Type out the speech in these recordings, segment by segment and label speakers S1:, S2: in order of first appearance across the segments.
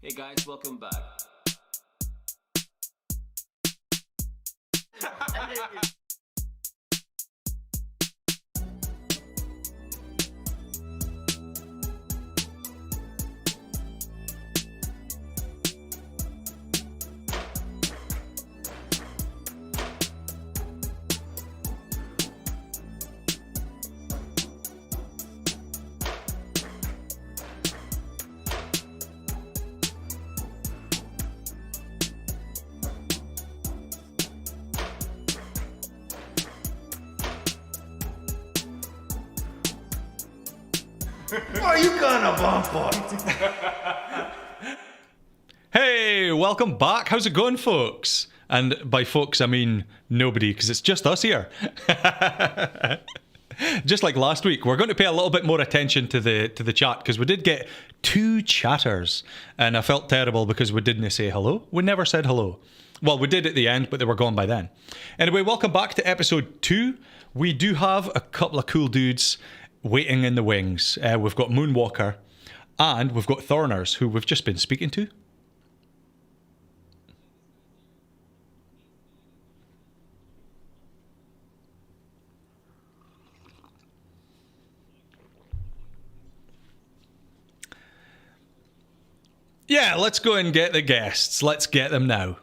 S1: Hey guys, welcome back.
S2: Are you gonna Bampot?
S3: Hey, welcome back. How's it going, folks? And by folks, I mean nobody, because it's just us here. Just like last week, we're going to pay a little bit more attention to the chat, because we did get 2 chatters, and I felt terrible because we didn't say hello. We never said hello. Well, we did at the end, but they were gone by then. Anyway, welcome back to episode 2. We do have a couple of cool dudes waiting in the wings. We've got Moonwalker, and we've got Thorners, who we've just been speaking to. Yeah, let's go and get the guests. Let's get them now.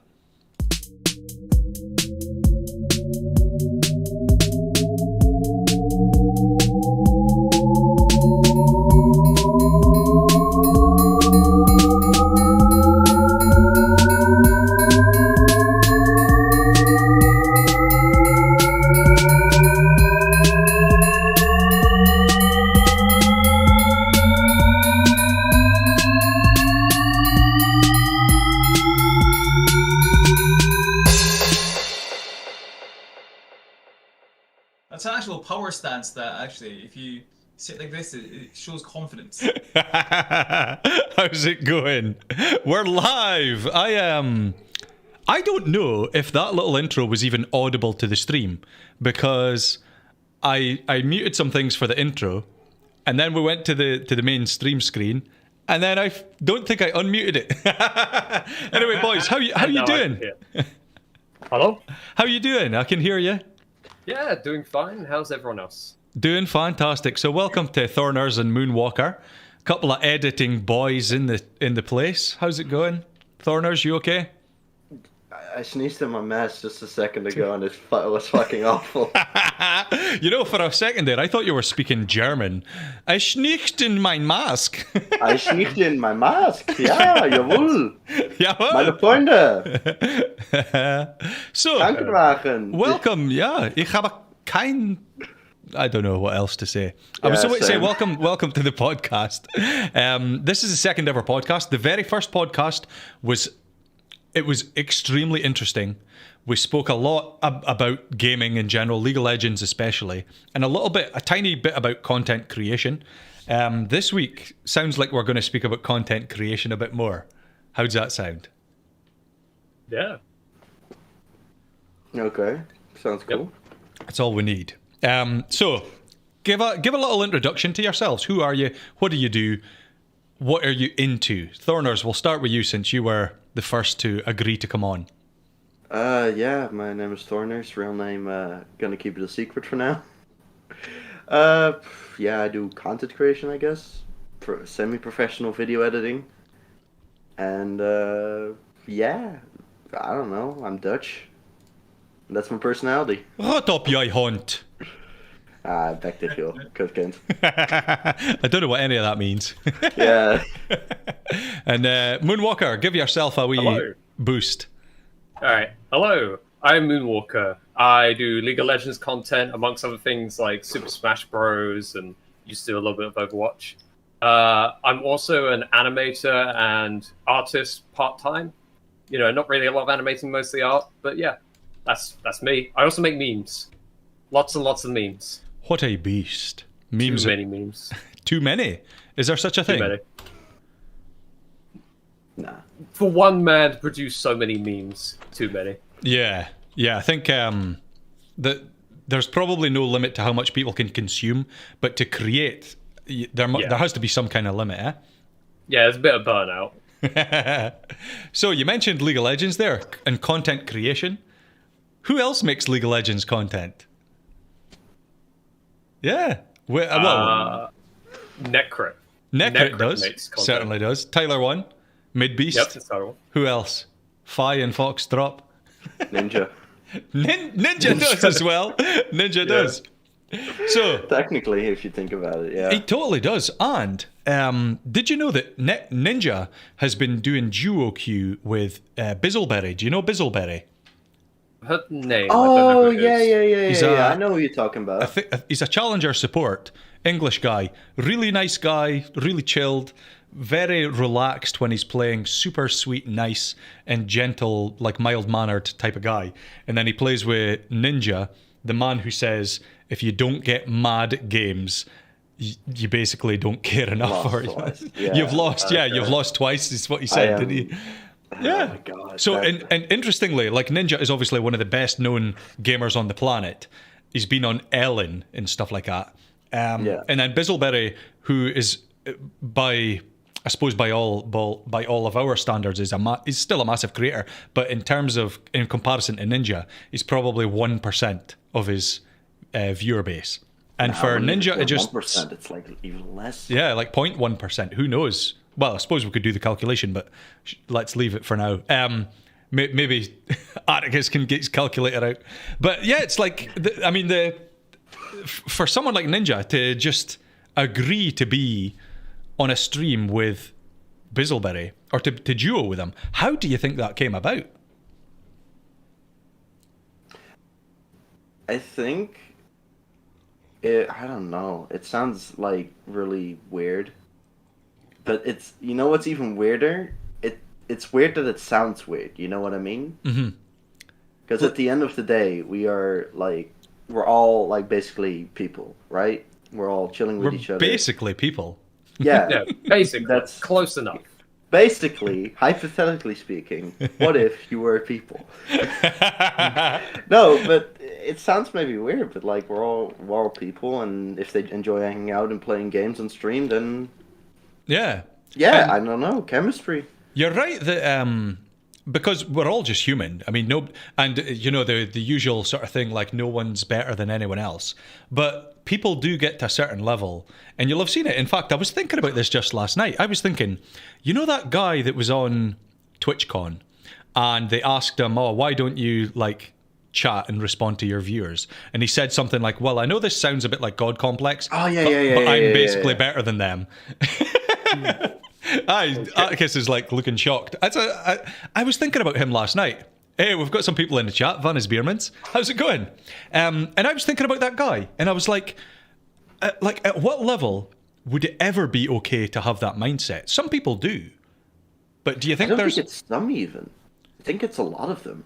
S4: That's an actual power stance that actually, if you sit like this, it shows confidence.
S3: How's it going? We're live. I don't know if that little intro was even audible to the stream, because I muted some things for the intro, and then we went to the main stream screen, and then I don't think I unmuted it. Anyway, boys, how you doing?
S5: Hello?
S3: How you doing? I can hear you.
S5: Yeah, doing fine. How's everyone else?
S3: Doing fantastic. So welcome to Thorners and Moonwalker. A couple of editing boys in the place. How's it going? Thorners, you okay?
S2: I sneezed in my mask just a second ago and it was fucking awful.
S3: You know, for a second there, I thought you were speaking German. I sneezed in my mask.
S2: I sneezed in my mask. Ja, jawohl.
S3: Jawohl.
S2: Meine Freunde.
S3: So,
S2: Krankenwagen.
S3: welcome. Yeah, ich habe kein... I don't know what else to say. I was about to say welcome to the podcast. This is the second ever podcast. The very first podcast was extremely interesting. We spoke a lot about gaming in general, League of Legends especially, and a tiny bit about content creation. This week sounds like we're going to speak about content creation a bit more. How does that sound?
S5: Yeah.
S2: Okay, sounds cool.
S3: That's all we need. So, give a little introduction to yourselves. Who are you? What do you do? What are you into? Thorners, we'll start with you since you were the first to agree to come on.
S2: Yeah, my name is Thorners. Real name, gonna keep it a secret for now. Yeah, I do content creation, I guess. Semi-professional video editing. And, yeah, I don't know. I'm Dutch. That's my personality.
S3: Rot op, jij hond.
S2: Back to you, kutkind.
S3: I don't know what any of that means.
S2: Yeah.
S3: And Moonwalker, give yourself a wee
S5: Hello.
S3: boost.
S5: Alright. Hello. I'm Moonwalker. I do League of Legends content, amongst other things like Super Smash Bros. And used to do a little bit of Overwatch. I'm also an animator and artist part-time. You know, not really a lot of animating, mostly art, but yeah, that's me. I also make memes. Lots and lots of memes.
S3: What a beast. Memes.
S5: Too many memes.
S3: Too many? Is there such a thing?
S5: Too many.
S2: Nah.
S5: For one man to produce so many memes, too many.
S3: Yeah. I think that there's probably no limit to how much people can consume, but to create, there has to be some kind of limit, eh?
S5: Yeah, there's a bit of burnout.
S3: So you mentioned League of Legends there and content creation. Who else makes League of Legends content? Yeah. Well,
S5: Necrit.
S3: Necrit does.
S5: makes content.
S3: Certainly does. Tyler one. Midbeast.
S5: Yep, that's Tyler one.
S3: Who else? Fi and Foxdrop.
S2: Ninja.
S3: Ninja does as well. Ninja does. So
S2: Technically, if you think about it, yeah.
S3: he totally does. And did you know that Ninja has been doing duo queue with Bizzleberry? Do you know Bizzleberry?
S5: I've heard the name. I don't know
S2: Oh,
S5: who it
S2: yeah,
S5: is.
S2: yeah. I know who you're talking about.
S3: He's a challenger support, English guy, really nice guy, really chilled, very relaxed when he's playing, super sweet, nice, and gentle, like mild-mannered type of guy. And then he plays with Ninja, the man who says, if you don't get mad games, you basically don't care enough for it.
S2: Yeah.
S3: You've lost twice, is what he said, didn't he? Yeah.
S2: Oh my God.
S3: So, and interestingly, like Ninja is obviously one of the best known gamers on the planet. He's been on Ellen and stuff like that. And then Bizzleberry, who is by all of our standards, is still a massive creator. But in comparison to Ninja, he's probably 1% of his viewer base. And for Ninja, it just
S2: 1%. It's like even less.
S3: Yeah, like 0.1%. Who knows? Well, I suppose we could do the calculation, but let's leave it for now. Maybe Atticus can get his calculator out. But yeah, it's like, for someone like Ninja to just agree to be on a stream with Bizzleberry or to duo with him, how do you think that came about?
S2: I think I don't know. It sounds like really weird. But it's, you know what's even weirder? It's weird that it sounds weird, you know what I mean?
S3: Mm-hmm.
S2: Because at the end of the day, we're all like basically people, right? We're all chilling with each other.
S3: Basically people.
S2: Yeah.
S5: Yeah, basically.
S2: That's
S5: close enough.
S2: Basically, hypothetically speaking, what if you were people? No, but it sounds maybe weird, but like we're all people, and if they enjoy hanging out and playing games on stream, then
S3: yeah,
S2: I don't know, chemistry.
S3: You're right that because we're all just human. I mean, the usual sort of thing, like no one's better than anyone else. But people do get to a certain level, and you'll have seen it. In fact, I was thinking about this just last night. I was thinking, you know that guy that was on TwitchCon, and they asked him, "Oh, why don't you like chat and respond to your viewers?" And he said something like, "Well, I know this sounds a bit like God complex,
S2: but I'm
S3: basically better than them." Atticus is like looking shocked. I was thinking about him last night. Hey, we've got some people in the chat. Vanna's Beermans. How's it going? And I was thinking about that guy, and I was like, at what level would it ever be okay to have that mindset? Some people do, but do you think
S2: I don't think it's some even. I think it's a lot of them.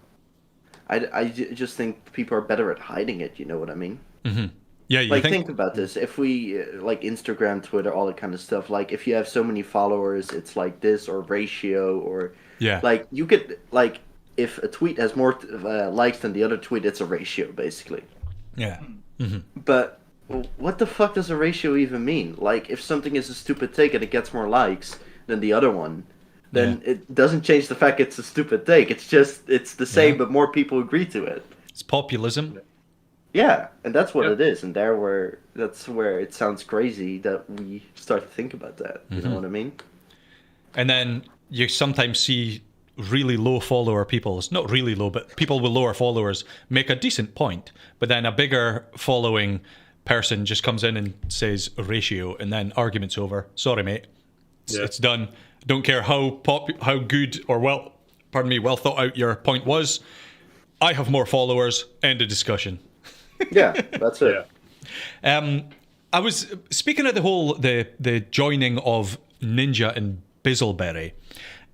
S2: I just think people are better at hiding it. You know what I mean?
S3: Mm-hmm. Yeah,
S2: think about this. If we like Instagram, Twitter, all that kind of stuff. Like, if you have so many followers, it's like this or ratio or like you could like if a tweet has more likes than the other tweet, it's a ratio basically.
S3: Yeah. Mm-hmm.
S2: But what the fuck does a ratio even mean? Like, if something is a stupid take and it gets more likes than the other one, then it doesn't change the fact it's a stupid take. It's just it's the same, but more people agree to it.
S3: It's populism.
S2: Yeah, and that's what it is, and that's where it sounds crazy that we start to think about that. You know what I mean?
S3: And then you sometimes see really low follower people, not really low, but people with lower followers make a decent point, but then a bigger following person just comes in and says a ratio, and then argument's over. Sorry, mate. It's done. Don't care how good or well thought out your point was. I have more followers. End of discussion.
S2: Yeah, that's it.
S3: I was speaking of the joining of Ninja and Bizzleberry.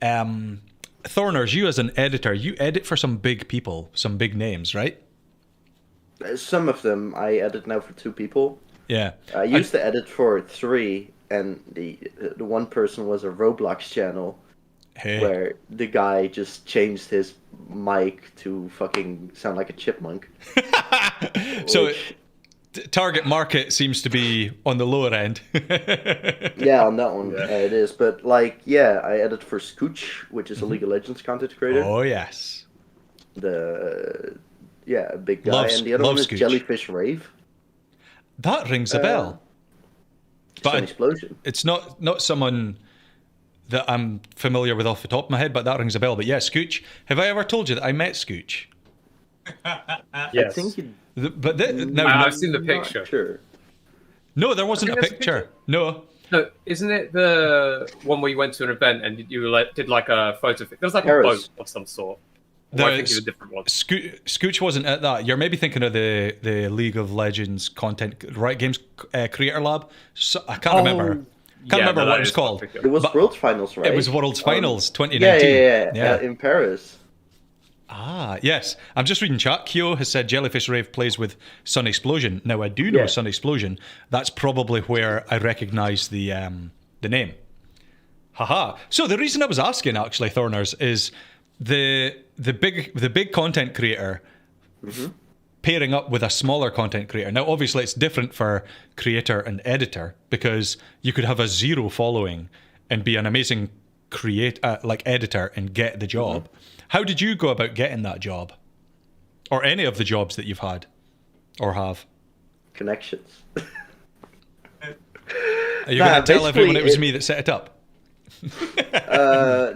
S3: Thorners, you as an editor, you edit for some big people, some big names, right?
S2: Some of them I edit now for 2 people.
S3: Yeah,
S2: I used to edit for 3, and the one person was a Roblox channel where the guy just changed his mic to fucking sound like a chipmunk.
S3: So target market seems to be on the lower end.
S2: Yeah, on that one it is. But I edit for Scooch, which is a League of Legends content creator.
S3: Oh yes,
S2: a big guy, and the other one is
S3: Scooch.
S2: Jellyfish Rave.
S3: That rings a bell.
S2: But an explosion.
S3: It's not someone that I'm familiar with off the top of my head, but that rings a bell. But yeah, Scooch. Have I ever told you that I met Scooch?
S5: Yes.
S2: I think you.
S5: I've seen the picture.
S2: Sure.
S3: No, there wasn't a picture. No.
S5: No, isn't it the one where you went to an event and you did like a photo? There was like
S2: Paris.
S5: a boat of some sort. Or I think it was a different one.
S3: Scooch wasn't at that. You're maybe thinking of the League of Legends content, right? Games Creator Lab. So, I can't remember. Remember what it was called.
S2: It was World Finals, right?
S3: It was World Finals 2019.
S2: Yeah. In Paris.
S3: Ah, yes. I'm just reading chat. Kyo has said Jellyfish Rave plays with Sun Explosion. Now, I do know Sun Explosion. That's probably where I recognise the name. Haha. So the reason I was asking, actually, Thorners, is the big content creator pairing up with a smaller content creator. Now, obviously, it's different for creator and editor because you could have a zero following and be an amazing editor and get the job. How did you go about getting that job? Or any of the jobs that you've had or have?
S2: Connections.
S3: Are you going to tell everyone it was me that set it up?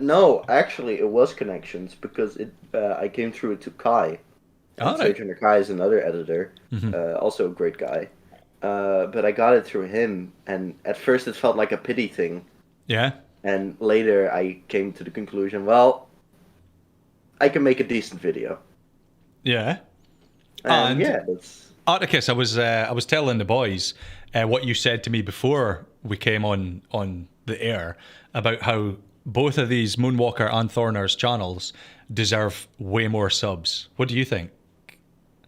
S2: No, actually, it was connections because I came through it to Kai. Sergeant Kai is another editor, also a great guy. But I got it through him, and at first it felt like a pity thing.
S3: Yeah.
S2: And later I came to the conclusion, well, I can make a decent video.
S3: Yeah.
S2: And that's...
S3: Articus, I was telling the boys what you said to me before we came on the air about how both of these Moonwalker and Thorners channels deserve way more subs. What do you think?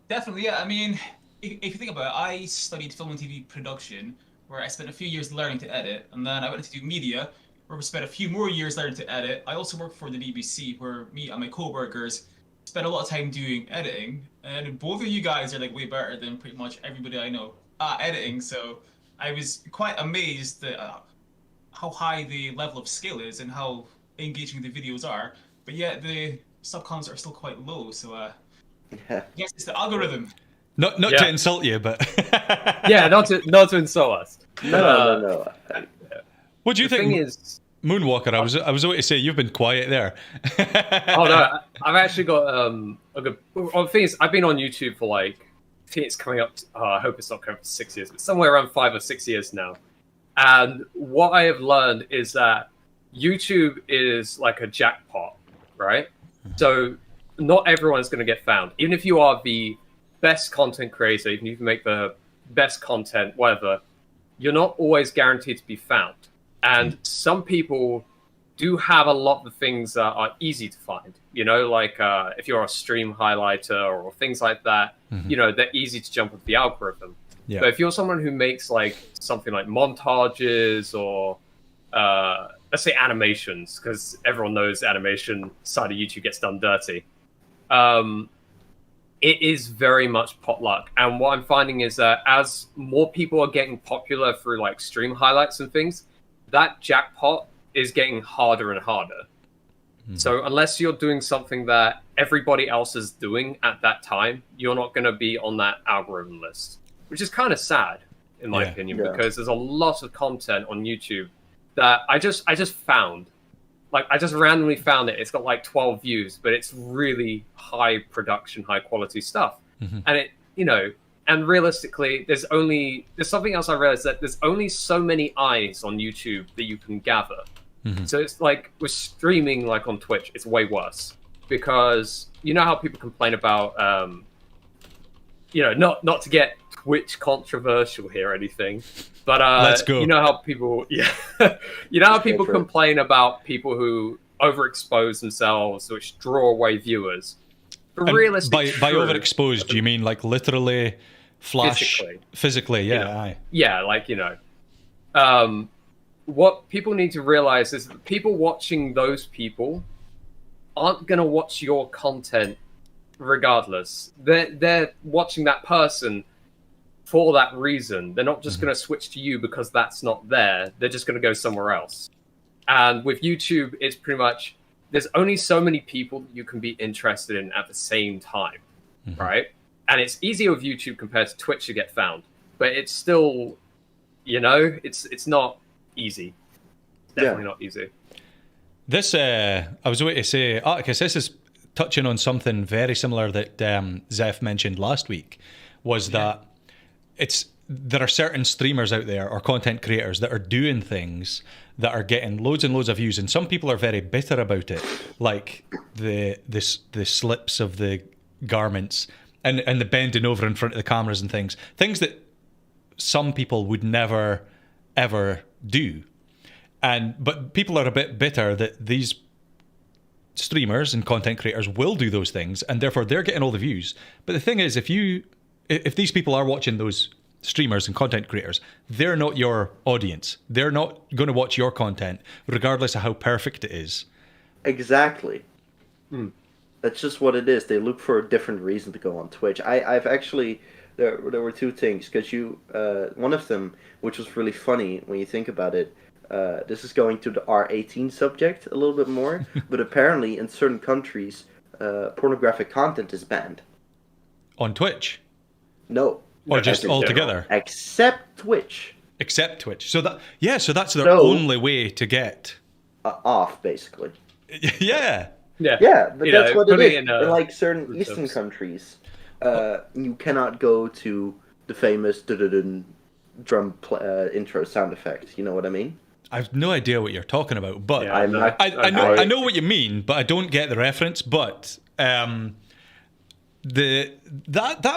S4: Definitely, yeah. I mean, if you think about it, I studied film and TV production, where I spent a few years learning to edit, and then I went to do media, where we spent a few more years learning to edit. I also worked for the BBC, where me and my co-workers spent a lot of time doing editing, and both of you guys are like way better than pretty much everybody I know at editing. So I was quite amazed at how high the level of skill is and how engaging the videos are. But yet the sub counts are still quite low. So yes, it's the algorithm.
S3: Not to insult you, but
S5: not to insult us.
S2: No.
S3: What do you think?
S5: The thing is,
S3: Moonwalker, I was about to say you've been quiet there.
S5: Oh no, I've actually got a good. Well, the thing is, I've been on YouTube for I think it's coming up. I hope it's not coming up to 6 years, but somewhere around 5 or 6 years now. And what I have learned is that YouTube is like a jackpot, right? So not everyone's going to get found, even if you are the best content creator, even if you make the best content, whatever. You're not always guaranteed to be found. And some people do have a lot of things that are easy to find, if you're a stream highlighter or things like that, they're easy to jump with the algorithm. Yeah. But if you're someone who makes something like montages or let's say animations, because everyone knows animation side of YouTube gets done dirty, it is very much potluck. And what I'm finding is that as more people are getting popular through stream highlights and things, that jackpot is getting harder and harder. So unless you're doing something that everybody else is doing at that time, you're not going to be on that algorithm list, which is kind of sad in my opinion, because there's a lot of content on YouTube that I just found. I just randomly found it. It's got 12 views, but it's really high production, high quality stuff. And it, and realistically, there's something else I realized, that there's only so many eyes on YouTube that you can gather. So it's with streaming, on Twitch, it's way worse, because you know how people complain about, not to get Twitch controversial here or anything, but
S3: let's go.
S5: You know how people, people complain about people who overexpose themselves, which draw away viewers. But realistically,
S3: by overexposed, do you mean literally flash physically? Yeah,
S5: what people need to realize is that people watching those people aren't going to watch your content regardless. They're watching that person for that reason. They're not just going to switch to you because that's not there. They're just going to go somewhere else. And with YouTube, it's pretty much, there's only so many people that you can be interested in at the same time, right? And it's easier with YouTube compared to Twitch to get found. But it's still, it's not easy. Definitely not easy.
S3: This, I was waiting to say, Atticus, this is touching on something very similar that Zeph mentioned last week, was that there are certain streamers out there or content creators that are doing things that are getting loads and loads of views, and some people are very bitter about it, like the slips of the garments and the bending over in front of the cameras and things that some people would never ever do. But people are a bit bitter that these streamers and content creators will do those things, and therefore they're getting all the views. But the thing is, if these people are watching those streamers and content creators, they're not your audience. They're not going to watch your content, regardless of how perfect it is.
S2: Exactly. That's just what it is. They look for a different reason to go on Twitch. I've actually... There were two things, because one of them, which was really funny when you think about it, this is going to the R18 subject a little bit more, but apparently in certain countries, pornographic content is banned.
S3: On Twitch?
S2: No.
S3: Or just altogether?
S2: Except Twitch.
S3: Except Twitch. So that's their only way to get...
S2: off, basically.
S3: Yeah.
S2: Yeah, but that's what it is.
S5: In
S2: like certain Eastern countries, you cannot go to the famous drum intro sound effect. You know what I mean?
S3: I have no idea what you're talking about, but
S2: I
S3: know what you mean, but I don't get the reference. But that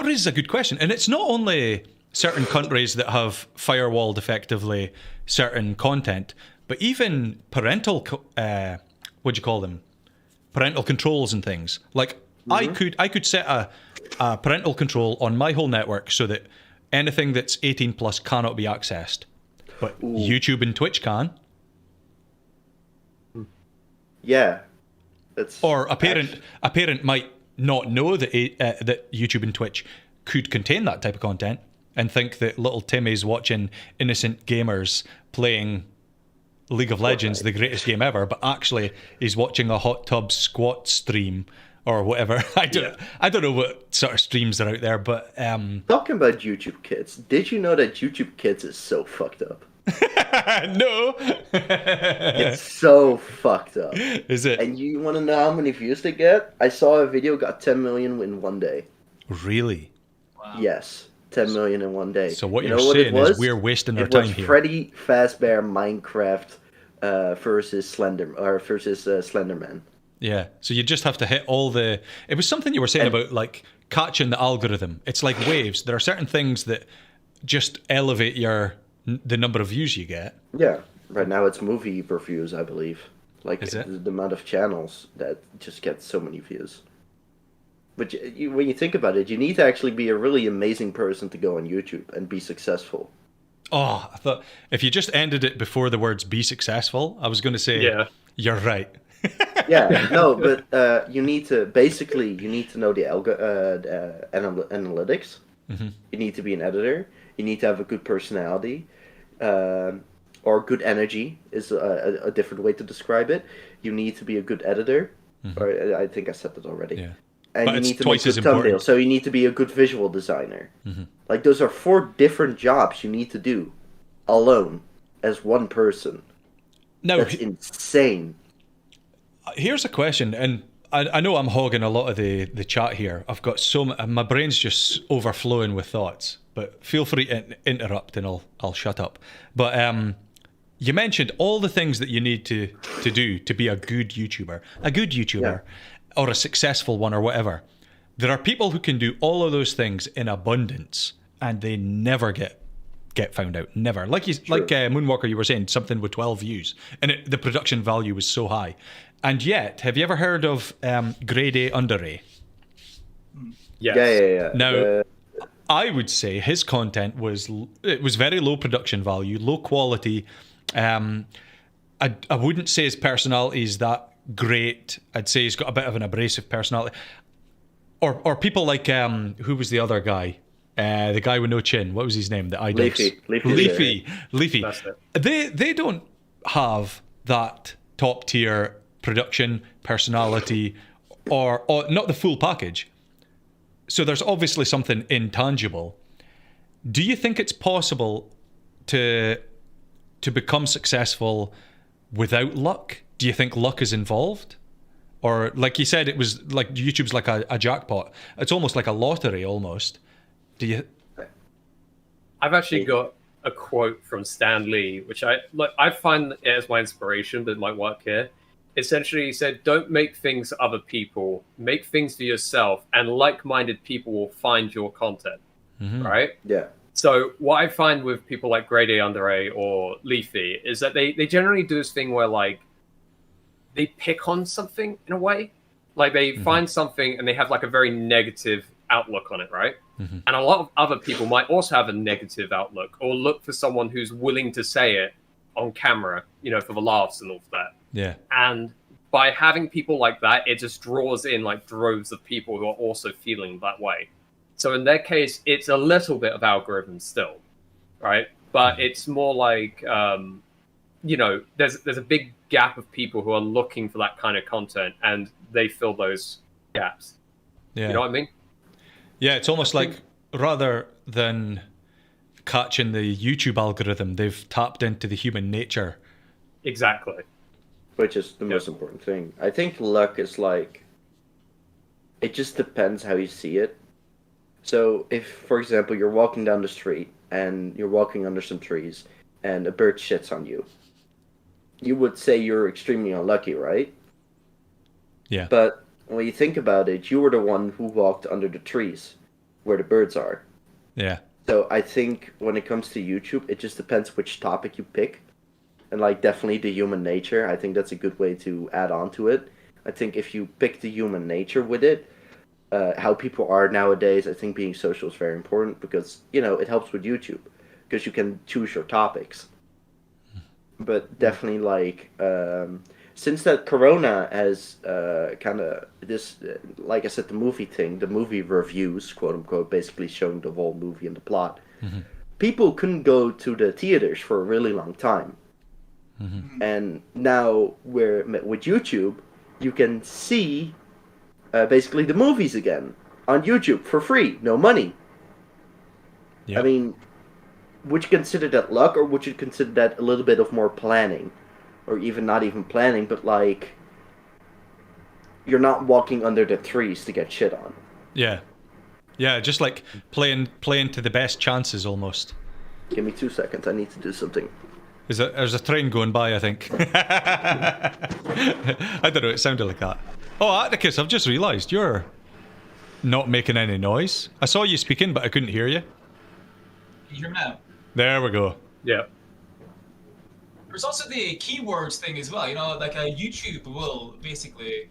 S3: raises a good question, and it's not only certain countries that have firewalled effectively certain content, but even parental what do you call them? Parental controls and things. Like I could set a parental control on my whole network so that anything that's 18 plus cannot be accessed. But YouTube and Twitch can.
S2: Yeah.
S3: Or a parent might not know that that YouTube and Twitch could contain that type of content and think that little Timmy's watching innocent gamers playing League of Legends, the greatest game ever, but actually he's watching a hot tub squat stream or whatever. I don't know what sort of streams are out there, but
S2: talking about YouTube Kids, did you know that YouTube Kids is so fucked up?
S3: No.
S2: It's so fucked up.
S3: Is it?
S2: And you want to know how many views they get? I saw a video got 10 million in one day.
S3: Really?
S4: Wow.
S2: Yes, 10 million in one day.
S3: So what you're saying is we're wasting our time here.
S2: It was Freddy Fazbear Minecraft versus Slenderman.
S3: Yeah. So you just have to hit all the... It was something you were saying about like catching the algorithm. It's like waves. There are certain things that just elevate the number of views you get. Yeah.
S2: Right now it's movie reviews, I believe. Like the amount of channels that just get so many views. But when you think about it, you need to actually be a really amazing person to go on YouTube and be successful.
S3: Oh, I thought if you just ended it before the words "be successful," I was going to say, you're right.
S2: Yeah, no, but you need to know the analytics. Mm-hmm. You need to be an editor. You need to have a good personality, or good energy is a different way to describe it. You need to be a good editor. Mm-hmm. Or I think I said that already. Yeah. And
S3: but
S2: you need to make good thumbnails, so you need to be a good visual designer. Mm-hmm. Like, those are 4 different jobs you need to do alone as one person.
S3: No,
S2: that's insane.
S3: Here's a question, and I know I'm hogging a lot of the chat here. I've got my brain's just overflowing with thoughts, but feel free to interrupt and I'll shut up. But you mentioned all the things that you need to do to be a good YouTuber. Yeah. Or a successful one or whatever. There are people who can do all of those things in abundance and they never get found out. Never. Like Moonwalker, you were saying, something with 12 views and the production value was so high. And yet, have you ever heard of Grade A Under A?
S5: Yes.
S2: Yeah.
S3: Now, I would say his content was very low production value, low quality. I wouldn't say his personality is that great. I'd say he's got a bit of an abrasive personality. Or people like who was the other guy? the guy with no chin. What was his name? The iDubbbz. Leafy.
S5: That's it.
S3: They don't have that top tier production, personality, or not the full package. So there's obviously something intangible. Do you think it's possible to become successful without luck? Do you think luck is involved? Or like you said, it was like YouTube's like a jackpot. It's almost like a lottery almost. Do you?
S5: I've actually got a quote from Stan Lee, which I find it as my inspiration, but it might work here. Essentially, he said, "Don't make things for other people. Make things for yourself, and like-minded people will find your content."
S3: Mm-hmm.
S5: Right?
S2: Yeah.
S5: So what I find with people like Grade A Under A or Leafy is that they generally do this thing where like they pick on something in a way. Like they find something and they have like a very negative outlook on it, right?
S3: Mm-hmm.
S5: And a lot of other people might also have a negative outlook or look for someone who's willing to say it on camera, for the laughs and all of that.
S3: Yeah.
S5: And by having people like that, it just draws in like droves of people who are also feeling that way. So in their case, it's a little bit of algorithm still, right? But it's more like, there's a big gap of people who are looking for that kind of content, and they fill those gaps.
S3: Yeah.
S5: You know what I mean?
S3: Yeah, it's almost like rather than catching the YouTube algorithm, they've tapped into the human nature.
S5: Exactly.
S2: Which is the most important thing. I think luck is like, it just depends how you see it. So if, for example, you're walking down the street and you're walking under some trees and a bird shits on you, you would say you're extremely unlucky, right?
S3: Yeah.
S2: But when you think about it, you were the one who walked under the trees where the birds are.
S3: Yeah.
S2: So I think when it comes to YouTube, it just depends which topic you pick. And like definitely the human nature, I think that's a good way to add on to it. I think if you pick the human nature with it, how people are nowadays, I think being social is very important because, it helps with YouTube because you can choose your topics. But definitely like, since that Corona has kind of this, like I said, the movie reviews, quote unquote, basically showing the whole movie and the plot, people couldn't go to the theaters for a really long time. And now with YouTube, you can see basically the movies again on YouTube for free, no money. Yep. I mean, would you consider that luck, or would you consider that a little bit of more planning? Or even not even planning, but like, you're not walking under the trees to get shit on.
S3: Yeah. Yeah, just like playing to the best chances almost.
S2: Give me 2 seconds, I need to do something.
S3: There's a train going by, I think. I don't know, it sounded like that. Oh, Atticus, I've just realised you're not making any noise. I saw you speaking, but I couldn't hear you.
S4: Can you hear me now?
S3: There we go.
S5: Yeah.
S4: There's also the keywords thing as well. Like YouTube will basically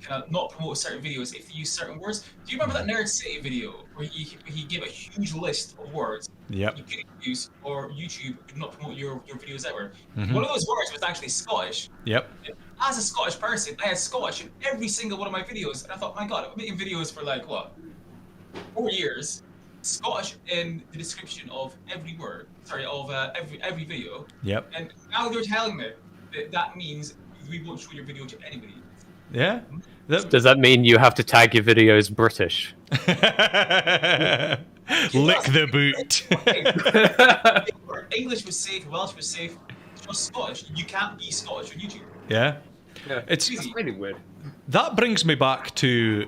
S4: kind of not promote certain videos if you use certain words. Do you remember that Nerd City video where he gave a huge list of words
S3: Yep.
S4: you couldn't use, or YouTube could not promote your videos ever?
S3: Mm-hmm.
S4: One of those words was actually Scottish.
S3: Yep.
S4: As a Scottish person, I had Scottish in every single one of my videos, and I thought, my God, I've been making videos for like, 4 years. Scottish in the description of every word, every video.
S3: Yep.
S4: And now they're telling me that means we won't show your video to anybody.
S3: Yeah.
S5: Does that mean you have to tag your videos British?
S3: Lick the boot.
S4: English was safe, Welsh was safe. It's just Scottish. You can't be Scottish on YouTube.
S3: Yeah.
S5: It's really weird.
S3: That brings me back to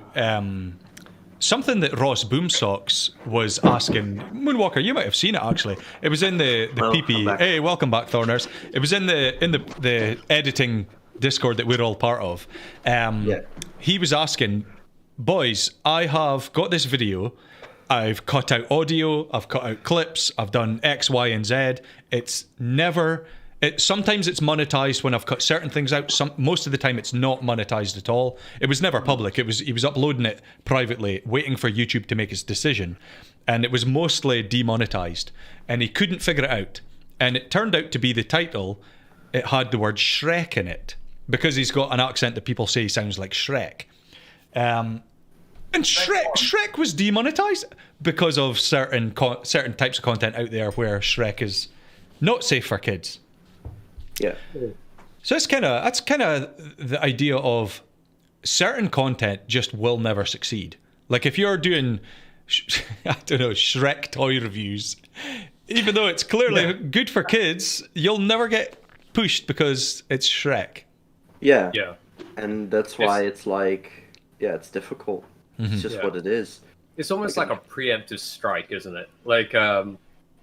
S3: something that Ross Boomsocks was asking. Moonwalker, you might have seen it actually. It was in the PP. Hey, welcome back, Thorners. It was in the editing Discord that we're all part of. He was asking, boys, I have got this video. I've cut out audio. I've cut out clips. I've done X, Y, and Z. Sometimes it's monetized when I've cut certain things out. Most of the time it's not monetized at all. It was never public. He was uploading it privately, waiting for YouTube to make its decision. And it was mostly demonetized. And he couldn't figure it out. And it turned out to be the title. It had the word Shrek in it. Because he's got an accent that people say sounds like Shrek. And Shrek was demonetized because of certain types of content out there where Shrek is not safe for kids.
S2: Yeah.
S3: So that's kind of the idea of certain content just will never succeed. Like if you're doing, I don't know, Shrek toy reviews, even though it's clearly good for kids, you'll never get pushed because it's Shrek.
S2: Yeah.
S5: Yeah.
S2: And that's why it's like, yeah, it's difficult. It's just what it is.
S5: It's almost like a preemptive strike, isn't it? Like,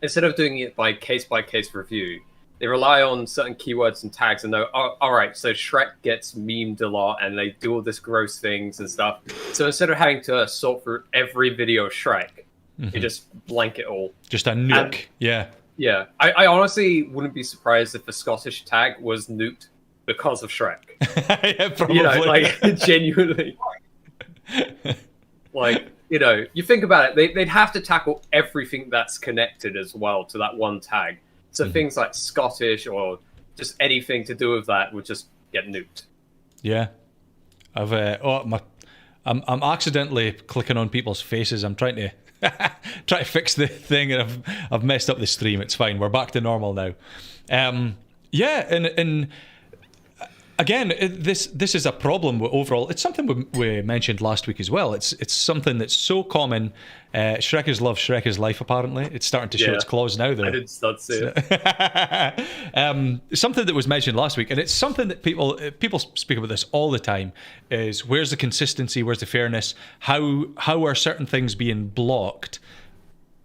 S5: instead of doing it by case review, they rely on certain keywords and tags and know, oh, all right, so Shrek gets memed a lot and they do all this gross things and stuff. So instead of having to sort through every video of Shrek, you just blanket all.
S3: Just a nuke, yeah.
S5: Yeah. I honestly wouldn't be surprised if the Scottish tag was nuked because of Shrek.
S3: Yeah, probably.
S5: You know, like, genuinely. Like, you know, you think about it, they'd have to tackle everything that's connected as well to that one tag. So things like Scottish or just anything to do with that would just get nuked.
S3: Yeah. I'm accidentally clicking on people's faces. I'm trying to fix the thing, and I've messed up the stream. It's fine. We're back to normal now. Yeah, and again, this is a problem overall. It's something we mentioned last week as well. It's something that's so common. Shrek is love, Shrek is life, apparently. It's starting to show its claws now, though.
S5: I did start to see it.
S3: Something that was mentioned last week, and it's something that people speak about this all the time, is where's the consistency, where's the fairness, how are certain things being blocked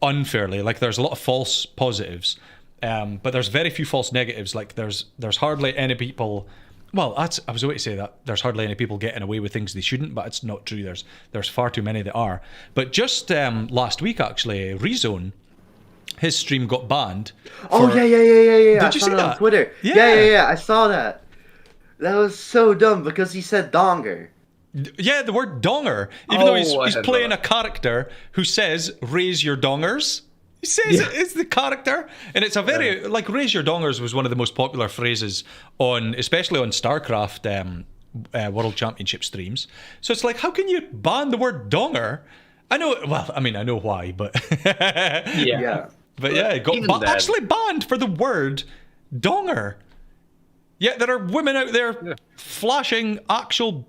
S3: unfairly? Like there's a lot of false positives, but there's very few false negatives. Like there's hardly any people... Well, I was going to say that there's hardly any people getting away with things they shouldn't, but it's not true. There's far too many that are. But just last week, actually, Rezone, his stream got banned.
S2: Yeah.
S3: Did you see that
S2: on Twitter? Yeah. I saw that. That was so dumb because he said donger.
S3: Yeah, the word donger. Even though he's playing a character who says, raise your dongers. He says it's the character, and it's a very like "raise your dongers" was one of the most popular phrases especially on StarCraft World Championship streams. So it's like, how can you ban the word donger? I know why, but but yeah, it got actually banned for the word donger. Yeah, there are women out there flashing actual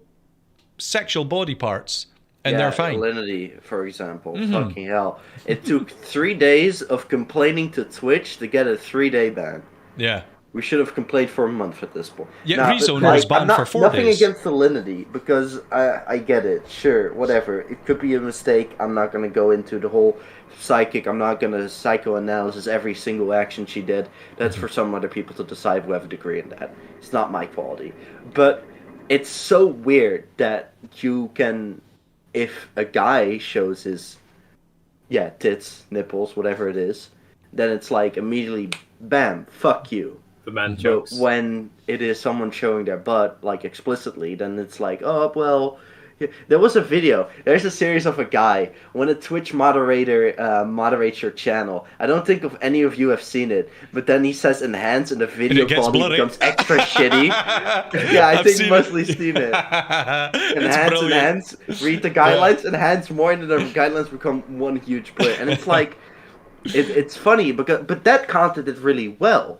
S3: sexual body parts. And they're fine.
S2: Salinity, for example. Fucking hell. It took 3 days of complaining to Twitch to get a 3-day ban.
S3: Yeah.
S2: We should have complained for a month at this point.
S3: Yeah, Rezone was banned for 4 days.
S2: Nothing against salinity, because I get it. Sure, whatever. It could be a mistake. I'm not going to go into the whole psychic. I'm not going to psychoanalysis every single action she did. That's for some other people to decide who have a degree in that. It's not my quality. But it's so weird that you can... If a guy shows his, tits, nipples, whatever it is, then it's like immediately, bam, fuck you.
S5: The man jokes.
S2: But when it is someone showing their butt, like explicitly, then it's like, oh, well... There was a video. There's a series of a guy. When a Twitch moderator moderates your channel, I don't think any of you have seen it, but then he says enhance and the video quality becomes extra shitty. Yeah, I think mostly seen it. Enhance, read the guidelines, enhance more, and the guidelines become one huge blur. And it's like, it's funny, but that content did really well,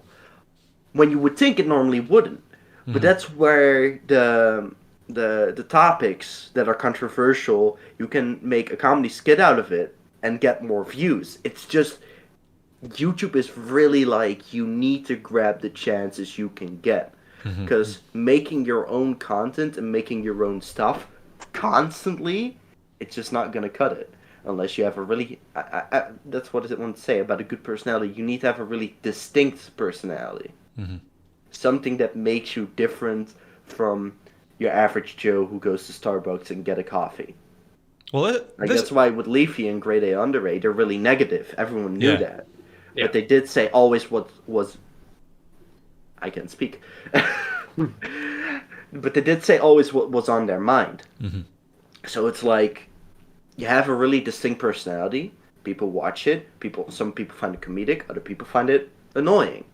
S2: when you would think it normally wouldn't. But that's where the topics that are controversial, you can make a comedy skit out of it and get more views. It's just, YouTube is really like, you need to grab the chances you can get. Because making your own content and making your own stuff constantly, it's just not going to cut it. Unless you have a really, that's what I want to say about a good personality. You need to have a really distinct personality. Something that makes you different from your average Joe who goes to Starbucks and get a coffee.
S3: Well,
S2: that's why with Leafy and Grade A Under A, they're really negative. Everyone knew that.
S5: Yeah.
S2: But they did say always what was... I can't speak. But they did say always what was on their mind. So it's like, you have a really distinct personality. People watch it. Some people find it comedic. Other people find it annoying.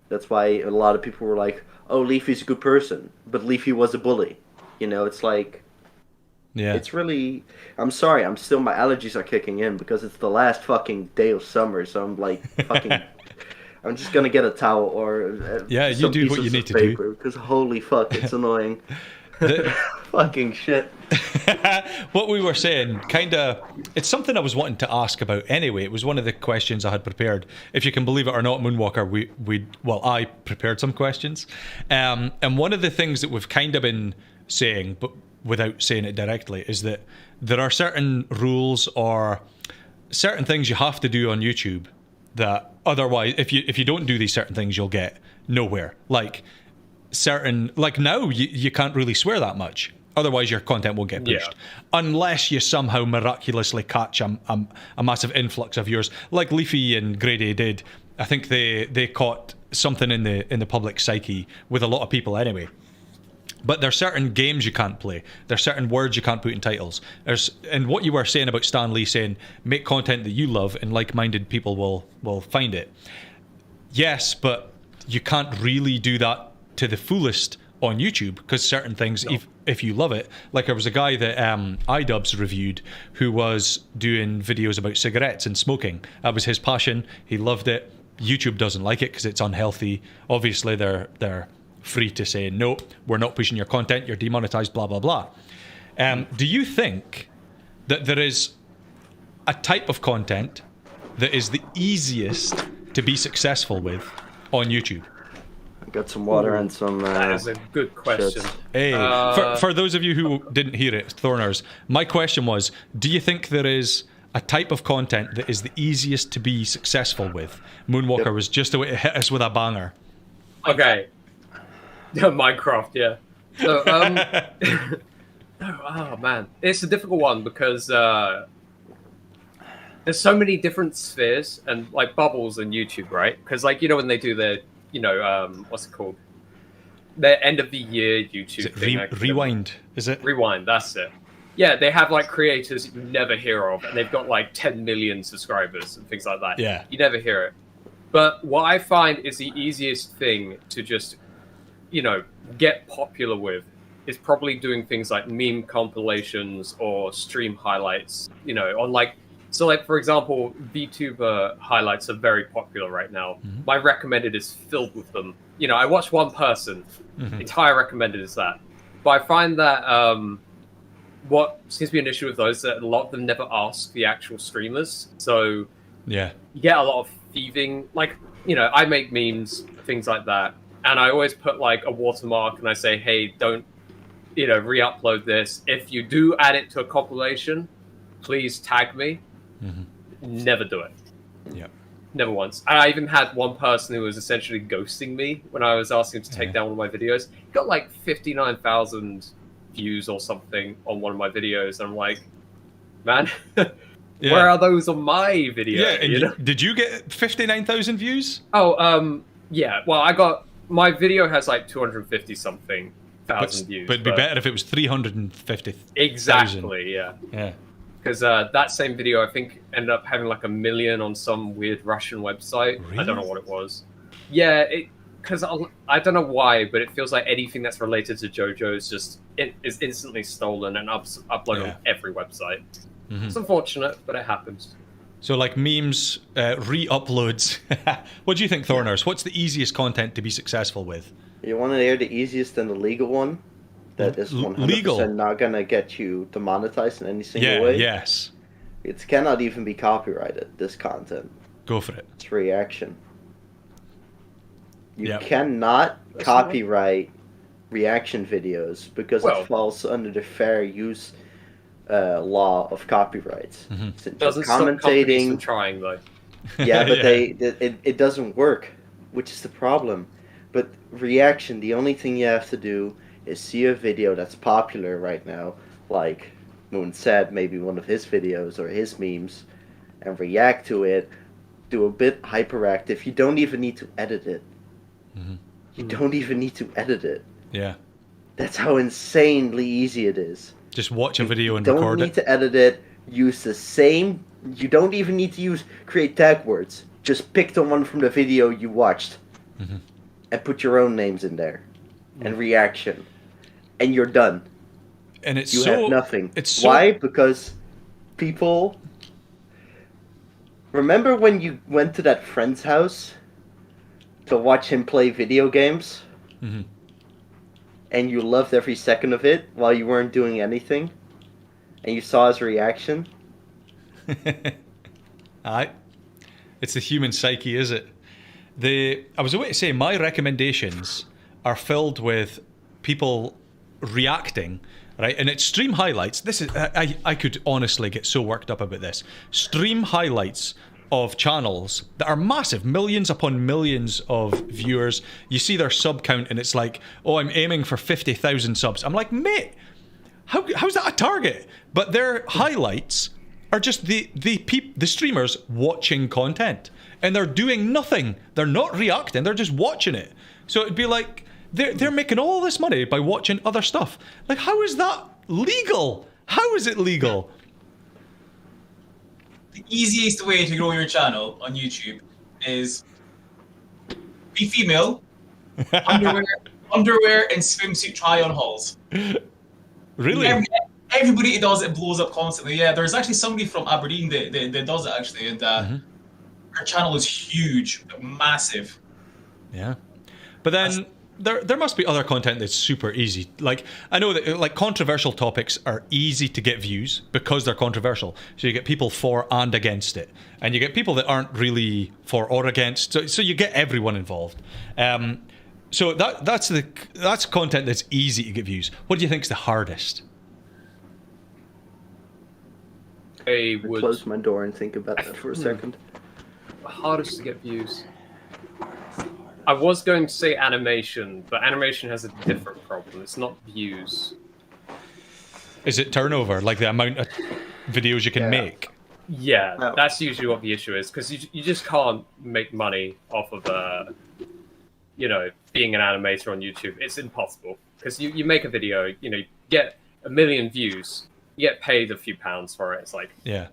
S2: That's why a lot of people were like, oh, Leafy's a good person, but Leafy was a bully. You know, it's like,
S3: Yeah.
S2: It's really. I'm sorry. My allergies are kicking in because it's the last fucking day of summer. So I'm like fucking. I'm just gonna get a towel or
S3: Yeah, you
S2: some
S3: do what
S2: pieces
S3: you need
S2: of
S3: to
S2: paper because holy fuck, it's annoying. Fucking shit.
S3: What we were saying, kind of, it's something I was wanting to ask about anyway. It was one of the questions I had prepared. If you can believe it or not, Moonwalker, I prepared some questions. And one of the things that we've kind of been saying, but without saying it directly, is that there are certain rules or certain things you have to do on YouTube that otherwise, if you don't do these certain things, you'll get nowhere. Like now you can't really swear that much. Otherwise, your content won't get pushed. Unless you somehow miraculously catch a massive influx of yours, like Leafy and Grade A did. I think they caught something in the public psyche with a lot of people anyway. But there's certain games you can't play. There's certain words you can't put in titles. And what you were saying about Stan Lee saying, make content that you love and like-minded people will find it. Yes, but you can't really do that to the fullest on YouTube because certain things, if you love it, like there was a guy that iDubbbz reviewed who was doing videos about cigarettes and smoking. That was his passion. He loved it. YouTube doesn't like it because it's unhealthy. Obviously, they're free to say, no, we're not pushing your content, you're demonetized, blah, blah, blah. Do you think that there is a type of content that is the easiest to be successful with on YouTube?
S2: I got some water and some...
S5: that is a good question.
S3: Hey, for those of you who didn't hear it, Thorners, my question was, do you think there is a type of content that is the easiest to be successful with? Moonwalker was just about to hit us with a banger.
S5: Okay. Minecraft, yeah. So, oh man, it's a difficult one because there's so many different spheres and like bubbles in YouTube, right? Because like when they do their, what's it called? Their end of the year YouTube thing.
S3: Rewind, is it?
S5: Rewind, that's it. Yeah, they have like creators you never hear of, and they've got like 10 million subscribers and things like that.
S3: Yeah,
S5: you never hear it. But what I find is the easiest thing to just get popular with is probably doing things like meme compilations or stream highlights, on like, so like, for example, VTuber highlights are very popular right now. Mm-hmm. My recommended is filled with them. I watch one person, entire recommended is that. But I find that what seems to be an issue with those is that a lot of them never ask the actual streamers. So
S3: yeah,
S5: you get a lot of thieving. Like, I make memes, things like that. And I always put like a watermark and I say, hey, don't, re-upload this. If you do add it to a compilation, please tag me. Mm-hmm. Never do it.
S3: Yeah.
S5: Never once. I even had one person who was essentially ghosting me when I was asking him to take down one of my videos. He got like 59,000 views or something on one of my videos. And I'm like, man, where are those on my video?
S3: Yeah, and did you get 59,000 views?
S5: Oh, yeah. Well, my video has like 250 something thousand views.
S3: But it'd be better if it was 350,000.
S5: Exactly, yeah.
S3: Yeah.
S5: Because that same video, I think, ended up having like 1 million on some weird Russian website.
S3: Really?
S5: I don't know what it was. Yeah, because I don't know why, but it feels like anything that's related to JoJo's it is instantly stolen and uploaded on every website. Mm-hmm. It's unfortunate, but it happens.
S3: So like memes, re-uploads. What do you think, Thorners? What's the easiest content to be successful with?
S2: You want to hear the easiest and the legal one? That is 100% not going to get you demonetized in any single way?
S3: Yes.
S2: It cannot even be copyrighted, this content.
S3: Go for it.
S2: It's reaction. You cannot copyright reaction videos because it falls under the fair use law of copyrights.
S5: Mm-hmm. Doesn't commentating stop trying though.
S2: Yeah, but it doesn't work, which is the problem. But reaction, the only thing you have to do is see a video that's popular right now, like Moon said, maybe one of his videos or his memes, and react to it, do a bit hyperactive. You don't even need to edit it. Mm-hmm. You don't even need to edit it.
S3: Yeah.
S2: That's how insanely easy it is.
S3: Just watch a video and record it.
S2: You don't need to edit it. Use the same... You don't even need to create tag words. Just pick the one from the video you watched. Mm-hmm. And put your own names in there. And reaction. And you're done.
S3: and it's
S2: You have nothing. Why? Because people... Remember when you went to that friend's house to watch him play video games?
S3: Mm-hmm.
S2: And you loved every second of it while you weren't doing anything? And you saw his reaction?
S3: Aye. It's the human psyche, is it? I was about to say, my recommendations are filled with people reacting, right? And it's stream highlights. This is I could honestly get so worked up about this. Stream highlights of channels that are massive, millions upon millions of viewers. You see their sub count and it's like, oh, I'm aiming for 50,000 subs. I'm like, mate, how's that a target? But their highlights are just the streamers watching content, and they're doing nothing. They're not reacting. They're just watching it. So it'd be like they're making all this money by watching other stuff. Like, how is that legal? How is it legal?
S4: The easiest way to grow your channel on YouTube is be female, underwear and swimsuit try-on hauls.
S3: Really?
S4: Everybody does it, blows up constantly. Yeah, there's actually somebody from Aberdeen that does it actually, and her channel is huge, massive.
S3: Yeah, but then there must be other content that's super easy. Like, I know that like controversial topics are easy to get views because they're controversial. So you get people for and against it, and you get people that aren't really for or against. So you get everyone involved. So that's content that's easy to get views. What do you think is the hardest?
S2: I close my door and think about that for a second.
S5: Hardest to get views. I was going to say animation, but animation has a different problem. It's not views.
S3: Is it turnover? Like the amount of videos you can make?
S5: Yeah, that's usually what the issue is, because you just can't make money off of being an animator on YouTube. It's impossible, because you make a video, you get 1 million views, you get paid a few pounds for it. It's like,
S3: yeah,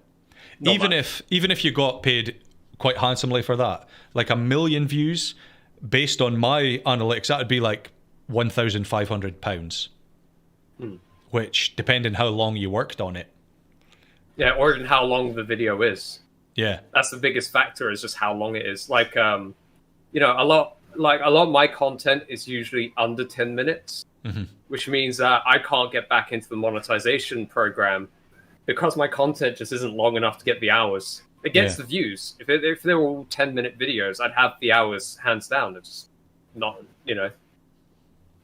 S3: even if you got paid quite handsomely for that, like 1 million views, based on my analytics, that would be like £1,500, which, depending how long you worked on it.
S5: Yeah, or even how long the video is.
S3: Yeah,
S5: that's the biggest factor, is just how long it is. Like, a lot of my content is usually under 10 minutes, which means that I can't get back into the monetization program because my content just isn't long enough to get the hours. It gets the views. If they were all 10-minute videos, I'd have the hours hands down. It's not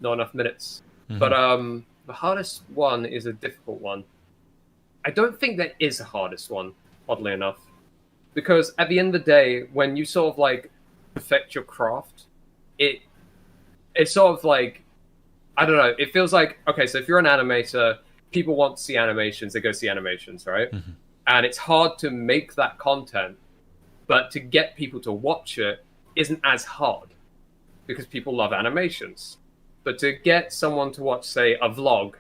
S5: enough minutes. But the hardest one is a difficult one. I don't think there is a hardest one, oddly enough, because at the end of the day, when you sort of like perfect your craft, it's sort of like, I don't know, it feels like, okay, so if you're an animator, people want to see animations, they go see animations, right? And it's hard to make that content, but to get people to watch it isn't as hard because people love animations. But to get someone to watch, say, a vlog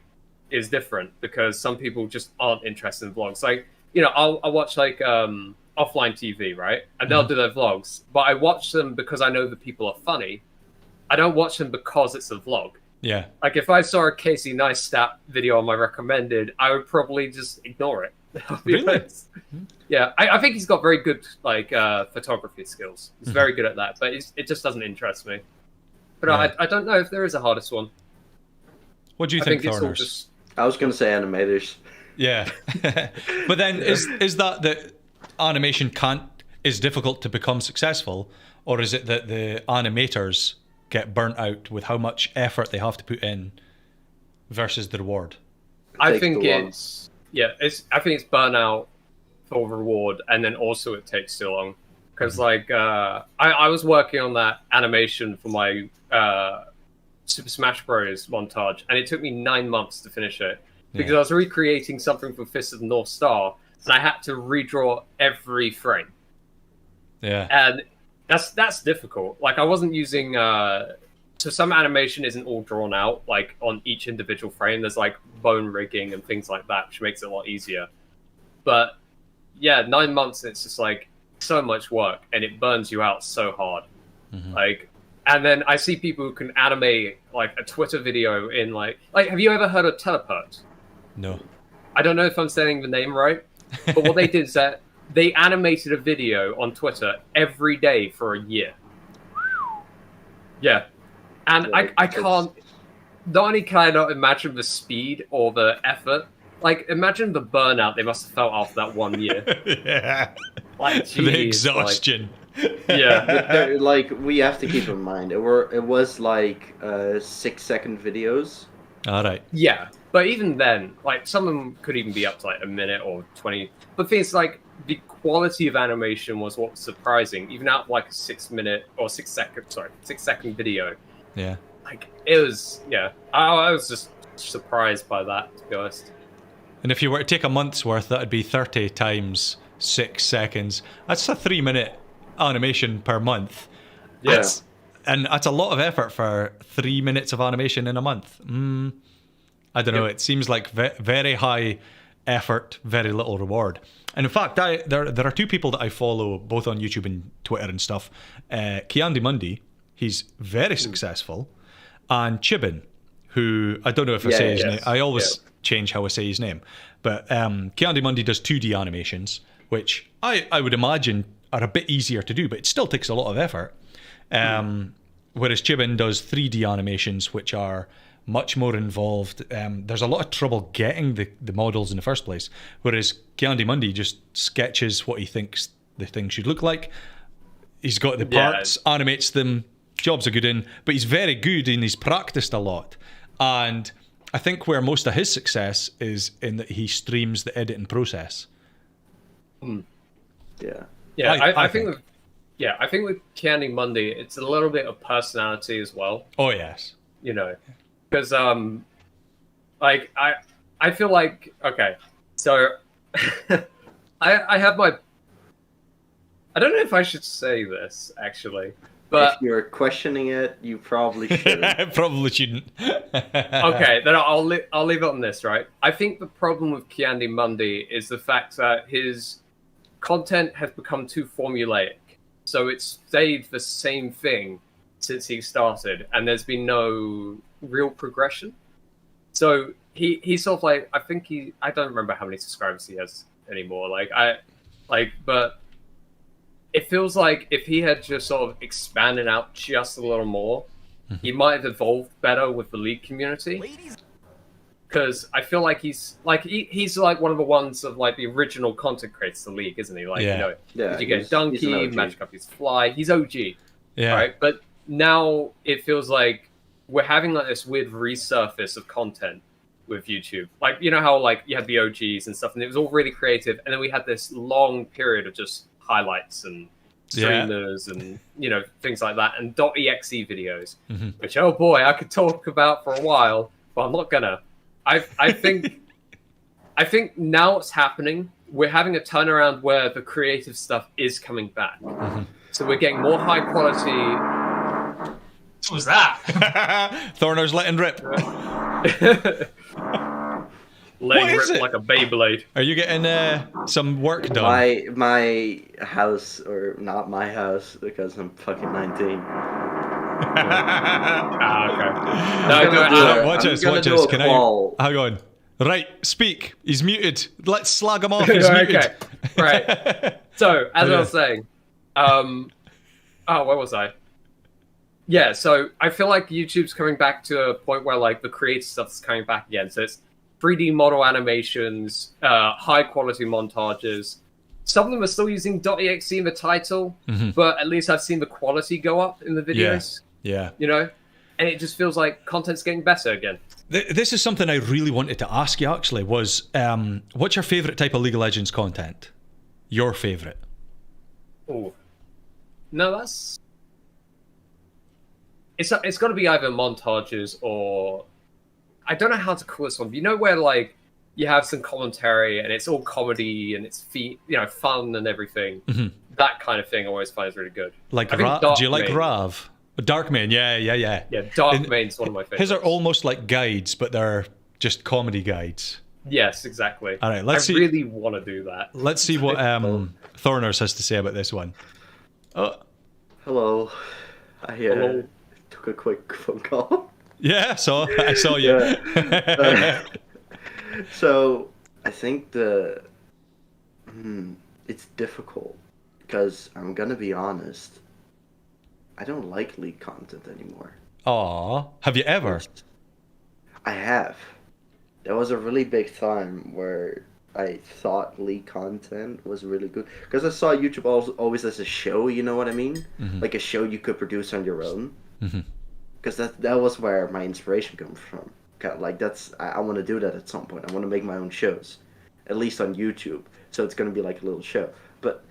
S5: is different because some people just aren't interested in vlogs. Like, I'll watch like offline TV, right? And they'll do their vlogs, but I watch them because I know the people are funny. I don't watch them because it's a vlog.
S3: Yeah. Like
S5: if I saw a Casey Neistat video on my recommended, I would probably just ignore it.
S3: Really?
S5: Yeah, I think he's got very good photography skills. He's very good at that, but it just doesn't interest me. But I don't know if there is a hardest one.
S3: What do you think, Thorners?
S2: I was going to say animators.
S3: Yeah, but then is that animation is difficult to become successful, or is it that the animators get burnt out with how much effort they have to put in versus the reward?
S5: I think it's burnout for reward, and then also it takes too long. Because I was working on that animation for my Super Smash Bros. Montage, and it took me 9 months to finish it because I was recreating something from Fist of the North Star, and I had to redraw every frame.
S3: Yeah,
S5: and that's difficult. Like, I wasn't using so some animation isn't all drawn out like on each individual frame. There's like bone rigging and things like that, which makes it a lot easier. But yeah, 9 months, it's just like so much work, and it burns you out so hard. And then I see people who can animate like a Twitter video in like have you ever heard of Teleport?
S3: No.
S5: I don't know if I'm saying the name right, but what they did is that they animated a video on Twitter every day for a year. Yeah. And I can't... Not only can I not imagine the speed or the effort, like, imagine the burnout they must have felt after that 1 year.
S3: Yeah.
S5: Like, geez,
S3: The exhaustion.
S5: Yeah.
S2: Like, we have to keep in mind, it was like 6-second videos.
S3: All right.
S5: Yeah, but even then, like, some of them could even be up to like a minute or 20. But things like the quality of animation was what was surprising, even out of like a 6 second video.
S3: Yeah.
S5: Like, it was, yeah. I was just surprised by that, to be honest.
S3: And if you were to take a month's worth, that would be 30 times 6 seconds. That's a 3-minute animation per month.
S5: Yeah.
S3: And that's a lot of effort for 3 minutes of animation in a month. I don't know. It seems like very high effort, very little reward. And in fact, there are two people that I follow, both on YouTube and Twitter and stuff. Kiandi Mundi, he's very successful. And Chibin, who, I don't know if I say his name. I always change how I say his name. But Kiandi Mundi does 2D animations, which I would imagine are a bit easier to do, but it still takes a lot of effort. Whereas Chibin does 3D animations, which are much more involved. There's a lot of trouble getting the models in the first place. Whereas Kiandi Mundi just sketches what he thinks the thing should look like. He's got the parts, animates them, jobs are good in, but he's very good and he's practiced a lot. And I think where most of his success is in that he streams the editing process.
S2: Yeah.
S5: Yeah, I think with Kiandi Mundi, it's a little bit of personality as well.
S3: Oh yes.
S5: You know, because like I feel like, okay, so I have my, I don't know if I should say this actually, but
S2: if you're questioning it, you probably shouldn't.
S3: Probably shouldn't.
S5: Okay, then I'll leave it on this, right? I think the problem with Kiandi Mundi is the fact that his content has become too formulaic. So it's stayed the same thing since he started, and there's been no real progression. So he's sort of like, I think I don't remember how many subscribers he has anymore. But it feels like if he had just sort of expanded out just a little more, he might have evolved better with the League community. Because I feel like he's like one of the ones of like the original content creators of the League, isn't he? Like, you know, you get Donkey, Magic Copies Fly, he's OG.
S3: Yeah.
S5: Right? But now it feels like we're having like this weird resurface of content with YouTube. Like, you know how like you had the OGs and stuff, and it was all really creative, and then we had this long period of just highlights and streamers and, you know, things like that, and .exe videos, which, oh boy, I could talk about for a while, but I'm not gonna. I think now what's happening, we're having a turnaround where the creative stuff is coming back. So we're getting more high quality.
S4: What was that?
S3: Thorners letting rip.
S5: Letting rip like a Beyblade.
S3: Are you getting some work done?
S2: My house, or not my house, because I'm fucking 19.
S5: Okay.
S3: Watch this. Can I? Hang on. Right, speak. He's muted. Let's slag him off. He's muted.
S5: Okay. Right. So, as I was saying, where was I? Yeah, so I feel like YouTube's coming back to a point where like the creative stuff's coming back again. So it's 3D model animations, high quality montages. Some of them are still using .exe in the title, but at least I've seen the quality go up in the videos.
S3: Yeah.
S5: You know? And it just feels like content's getting better again.
S3: This is something I really wanted to ask you, actually, was what's your favourite type of League of Legends content? Your favourite?
S5: Oh. No, that's... It's got to be either montages or... I don't know how to call this one. You know where, like, you have some commentary and it's all comedy and it's fun and everything. That kind of thing I always find is really good.
S3: Like do you like Rav? Darkmane, yeah.
S5: Yeah, Darkmane's one of my favorites.
S3: His are almost like guides, but they're just comedy guides.
S5: Yes, exactly.
S3: All right, let's see.
S5: I really want to do that.
S3: Let's see what Thorners has to say about this one. Oh,
S2: hello. I took a quick phone call.
S3: Yeah, I saw you.
S2: So I think it's difficult because I'm gonna be honest. I don't like leak content anymore.
S3: Aw, have you ever?
S2: I have. There was a really big time where I thought leak content was really good because I saw YouTube always as a show. You know what I mean?
S3: Mm-hmm.
S2: Like a show you could produce on your own.
S3: Mm-hmm.
S2: Because that was where my inspiration comes from. Kind of like I want to do that at some point. I want to make my own shows, at least on YouTube. So it's gonna be like a little show. But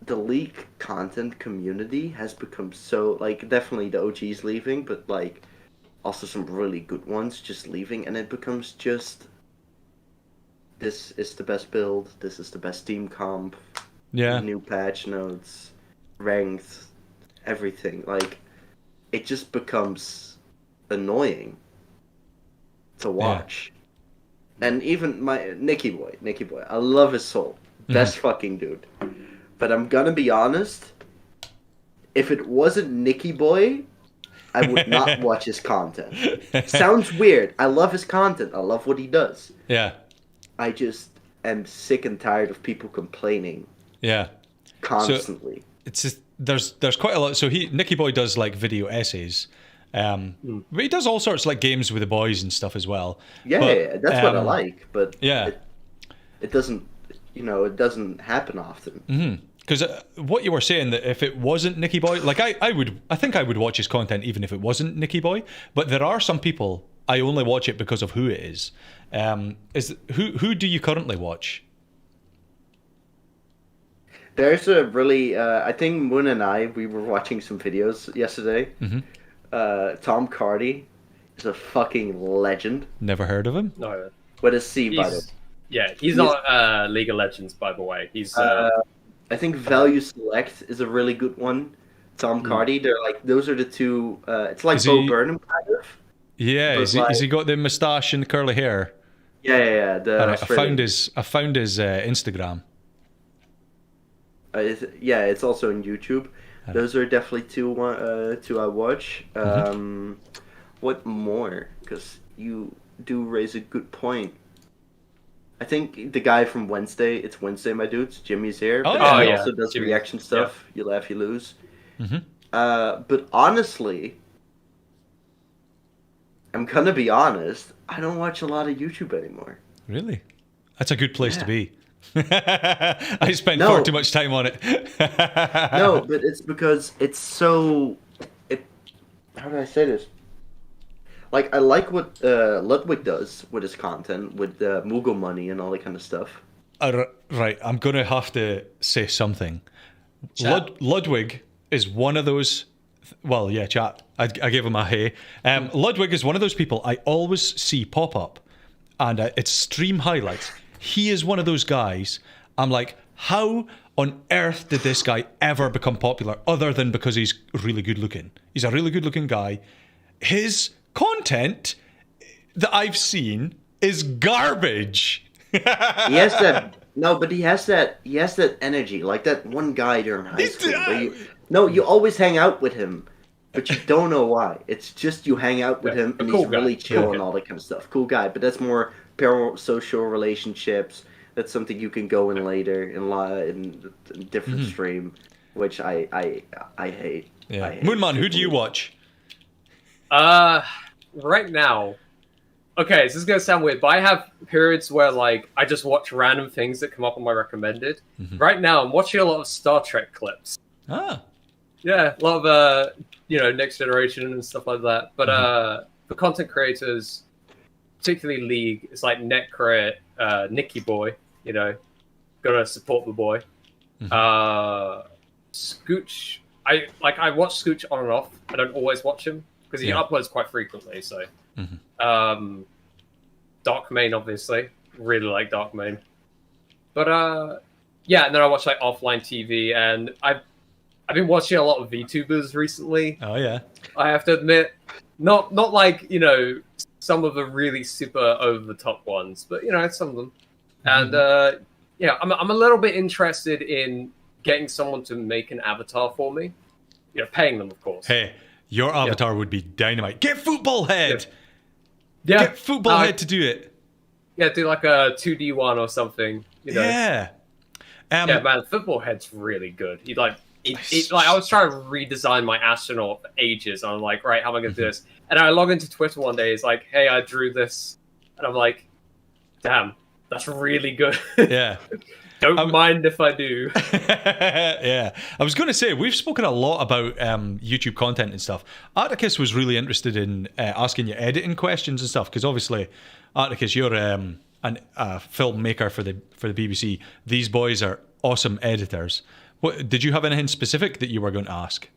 S2: the leak content community has become so like definitely the OGs leaving, but like also some really good ones just leaving, and it becomes just this is the best build, this is the best team comp,
S3: Yeah.
S2: new patch notes, ranked, everything. Like it just becomes annoying to watch. And even my Nicky Boy, I love his soul. Best fucking dude. But I'm gonna be honest, if it wasn't Nicky Boy, I would not watch his content. Sounds weird. I love his content. I love what he does.
S3: Yeah.
S2: I just am sick and tired of people complaining
S3: Yeah.
S2: constantly.
S3: So it's just, there's quite a lot. So Nicky Boy does like video essays. But he does all sorts like games with the boys and stuff as well.
S2: Yeah, that's what I like. But
S3: yeah,
S2: it doesn't, it doesn't happen often.
S3: Because what you were saying, that if it wasn't Nicky Boy, like I think I would watch his content even if it wasn't Nicky Boy. But there are some people I only watch it because of who it is. Who do you currently watch?
S2: There's a really, I think Moon and we were watching some videos yesterday. Tom Cardy is a fucking legend.
S3: Never heard of him.
S5: No.
S2: With a C, by the way.
S5: Yeah, he's not League of Legends, by the way. He's.
S2: I think Value Select is a really good one. Tom Cardy, they're like those are the two. It's like Bo Burnham kind of.
S3: Yeah, has he got the moustache and the curly hair?
S2: Yeah.
S3: I found his Instagram.
S2: It's also on YouTube. Those are definitely two I watch. What more? Because you do raise a good point. I think the guy from Wednesday, it's Wednesday, my dudes, Jimmy's here. But he also does reaction stuff. You laugh, you lose. But honestly, I'm gonna be honest, I don't watch a lot of YouTube anymore.
S3: Really? That's a good place to be. I spend far too much time on it.
S2: No, but it's because it's so... How do I say this? Like, I like what Ludwig does with his content, with Moogle money and all that kind of stuff.
S3: Right, I'm going to have to say something. Ludwig is one of those... Well, yeah, chat. I gave him a hey. Ludwig is one of those people I always see pop up, and it's stream highlights. He is one of those guys, I'm like, how on earth did this guy ever become popular other than because he's really good looking? He's a really good looking guy. His content that I've seen is garbage.
S2: He has that... No, but he has that energy, like that one guy during high school. You always hang out with him, but you don't know why. It's just you hang out with him and he's really chill and all that kind of stuff. Cool guy, but that's more parasocial relationships. That's something you can go in later in different stream, which I hate.
S3: Yeah. I hate. Moonman, who do you watch?
S5: Right now, okay, this is gonna sound weird, but I have periods where like I just watch random things that come up on my recommended. Right now, I'm watching a lot of Star Trek clips. Yeah, a lot of Next Generation and stuff like that. But for content creators, particularly League, it's like Netcrit, Nicky Boy. Gotta support the boy. Scooch, I watch Scooch on and off. I don't always watch him because he uploads quite frequently. So, Darkmane, obviously, really like Darkmane. But and then I watch like offline TV, and I've been watching a lot of VTubers recently. Oh yeah, I have to admit, not like some of the really super over the top ones, but some of them. And I'm a little bit interested in getting someone to make an avatar for me. Paying them, of course.
S3: Hey, your avatar would be dynamite. Get Football Head. Yeah. Get Football Head to do it.
S5: Yeah, do like a 2D one or something. You know.
S3: Yeah.
S5: Yeah, man, Football Head's really good. He like like I was trying to redesign my astronaut for ages. I'm like, right, how am I gonna do this? And I log into Twitter one day. It's like, hey, I drew this, and I'm like, damn, that's really good.
S3: Yeah.
S5: Don't mind if I do.
S3: Yeah, I was going to say we've spoken a lot about YouTube content and stuff. Articus was really interested in asking you editing questions and stuff because obviously, Articus, you're a filmmaker for the BBC. These boys are awesome editors. What did you have anything specific that you were going to ask?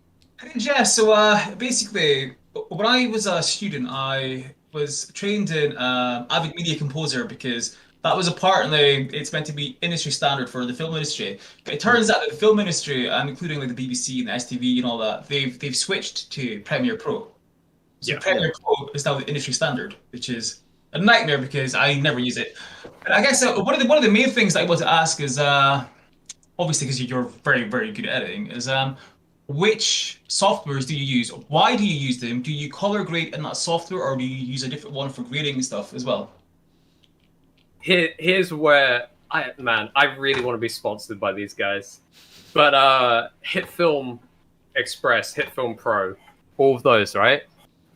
S4: Yeah, so basically, when I was a student, I was trained in Avid Media Composer because that was apparently it's meant to be industry standard for the film industry. But it turns out that the film industry, including like the BBC and the STV and all that, they've switched to Premiere Pro. So
S5: Yeah.
S4: Premiere Pro is now the industry standard, which is a nightmare because I never use it. But I guess one of the main things that I want to ask is obviously because you're very very good at editing is which softwares do you use? Why do you use them? Do you color grade in that software, or do you use a different one for grading and stuff as well?
S5: Here's where I really want to be sponsored by these guys, but Hit Film Express, Hit Film Pro, all of those, right?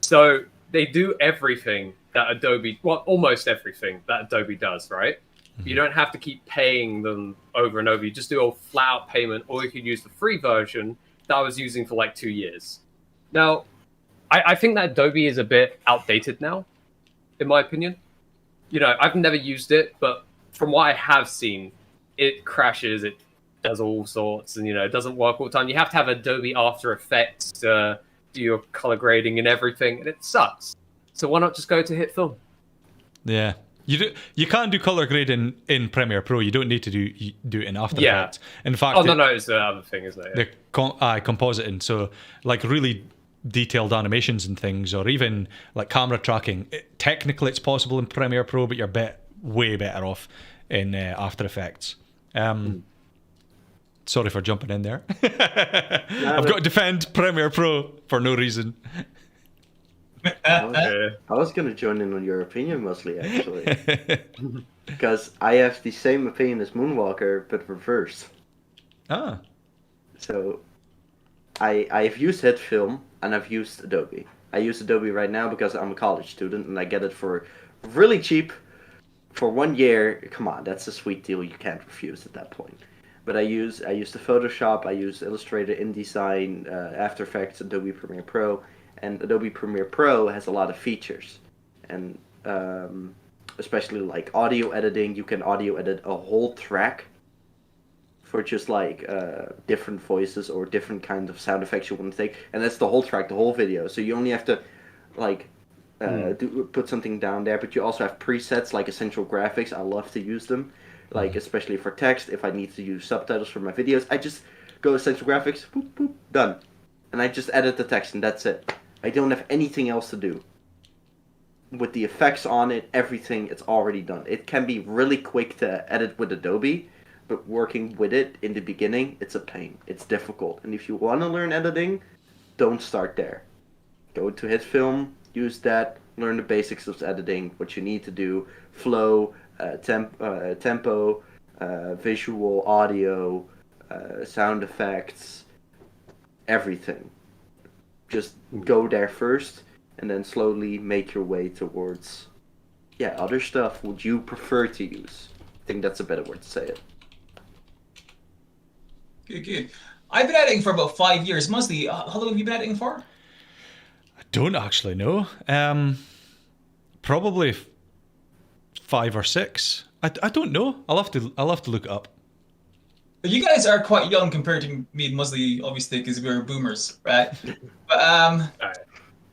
S5: So they do everything that Adobe, well, almost everything that Adobe does, right? You don't have to keep paying them over and over. You just do a flat out payment, or you could use the free version that I was using for like 2 years. Now, I think that Adobe is a bit outdated now, in my opinion. You know, I've never used it, but from what I have seen, it crashes, it does all sorts, and, you know, it doesn't work all the time. You have to have Adobe After Effects to do your color grading and everything, and it sucks. So why not just go to Hit Film?
S3: Yeah. You can do color grading in Premiere Pro. You don't need to do it in After Effects. In fact,
S5: no, it's the other thing, isn't it?
S3: The compositing. So like really detailed animations and things, or even like camera tracking. Technically, it's possible in Premiere Pro, but you're way better off in After Effects. Sorry for jumping in there. I've got to defend Premiere Pro for no reason.
S2: I was going to join in on your opinion mostly, actually. Because I have the same opinion as Moonwalker, but reversed.
S3: Ah.
S2: So, I've used HitFilm, and I've used Adobe. I use Adobe right now because I'm a college student, and I get it for really cheap for 1 year. Come on, that's a sweet deal you can't refuse at that point. But I use the Photoshop, I use Illustrator, InDesign, After Effects, Adobe Premiere Pro. And Adobe Premiere Pro has a lot of features, and especially like audio editing. You can audio edit a whole track for just like different voices or different kinds of sound effects you want to take, and that's the whole track, the whole video. So you only have to like put something down there, but you also have presets like essential graphics. I love to use them, like especially for text. If I need to use subtitles for my videos, I just go essential graphics, boop, boop, done, and I just edit the text, and that's it. I don't have anything else to do. With the effects on it, everything, it's already done. It can be really quick to edit with Adobe, but working with it in the beginning, it's a pain. It's difficult. And if you want to learn editing, don't start there. Go to HitFilm, use that, learn the basics of editing, what you need to do, flow, tempo, visual, audio, sound effects, everything. Just go there first, and then slowly make your way towards, other stuff. Would you prefer to use? I think that's a better word to say it.
S4: Good. I've been editing for about 5 years. Mostly, how long have you been editing for?
S3: I don't actually know. Probably 5 or 6. I don't know. I'll have to look it up.
S4: You guys are quite young compared to me and Musley, obviously, because we're boomers, right? But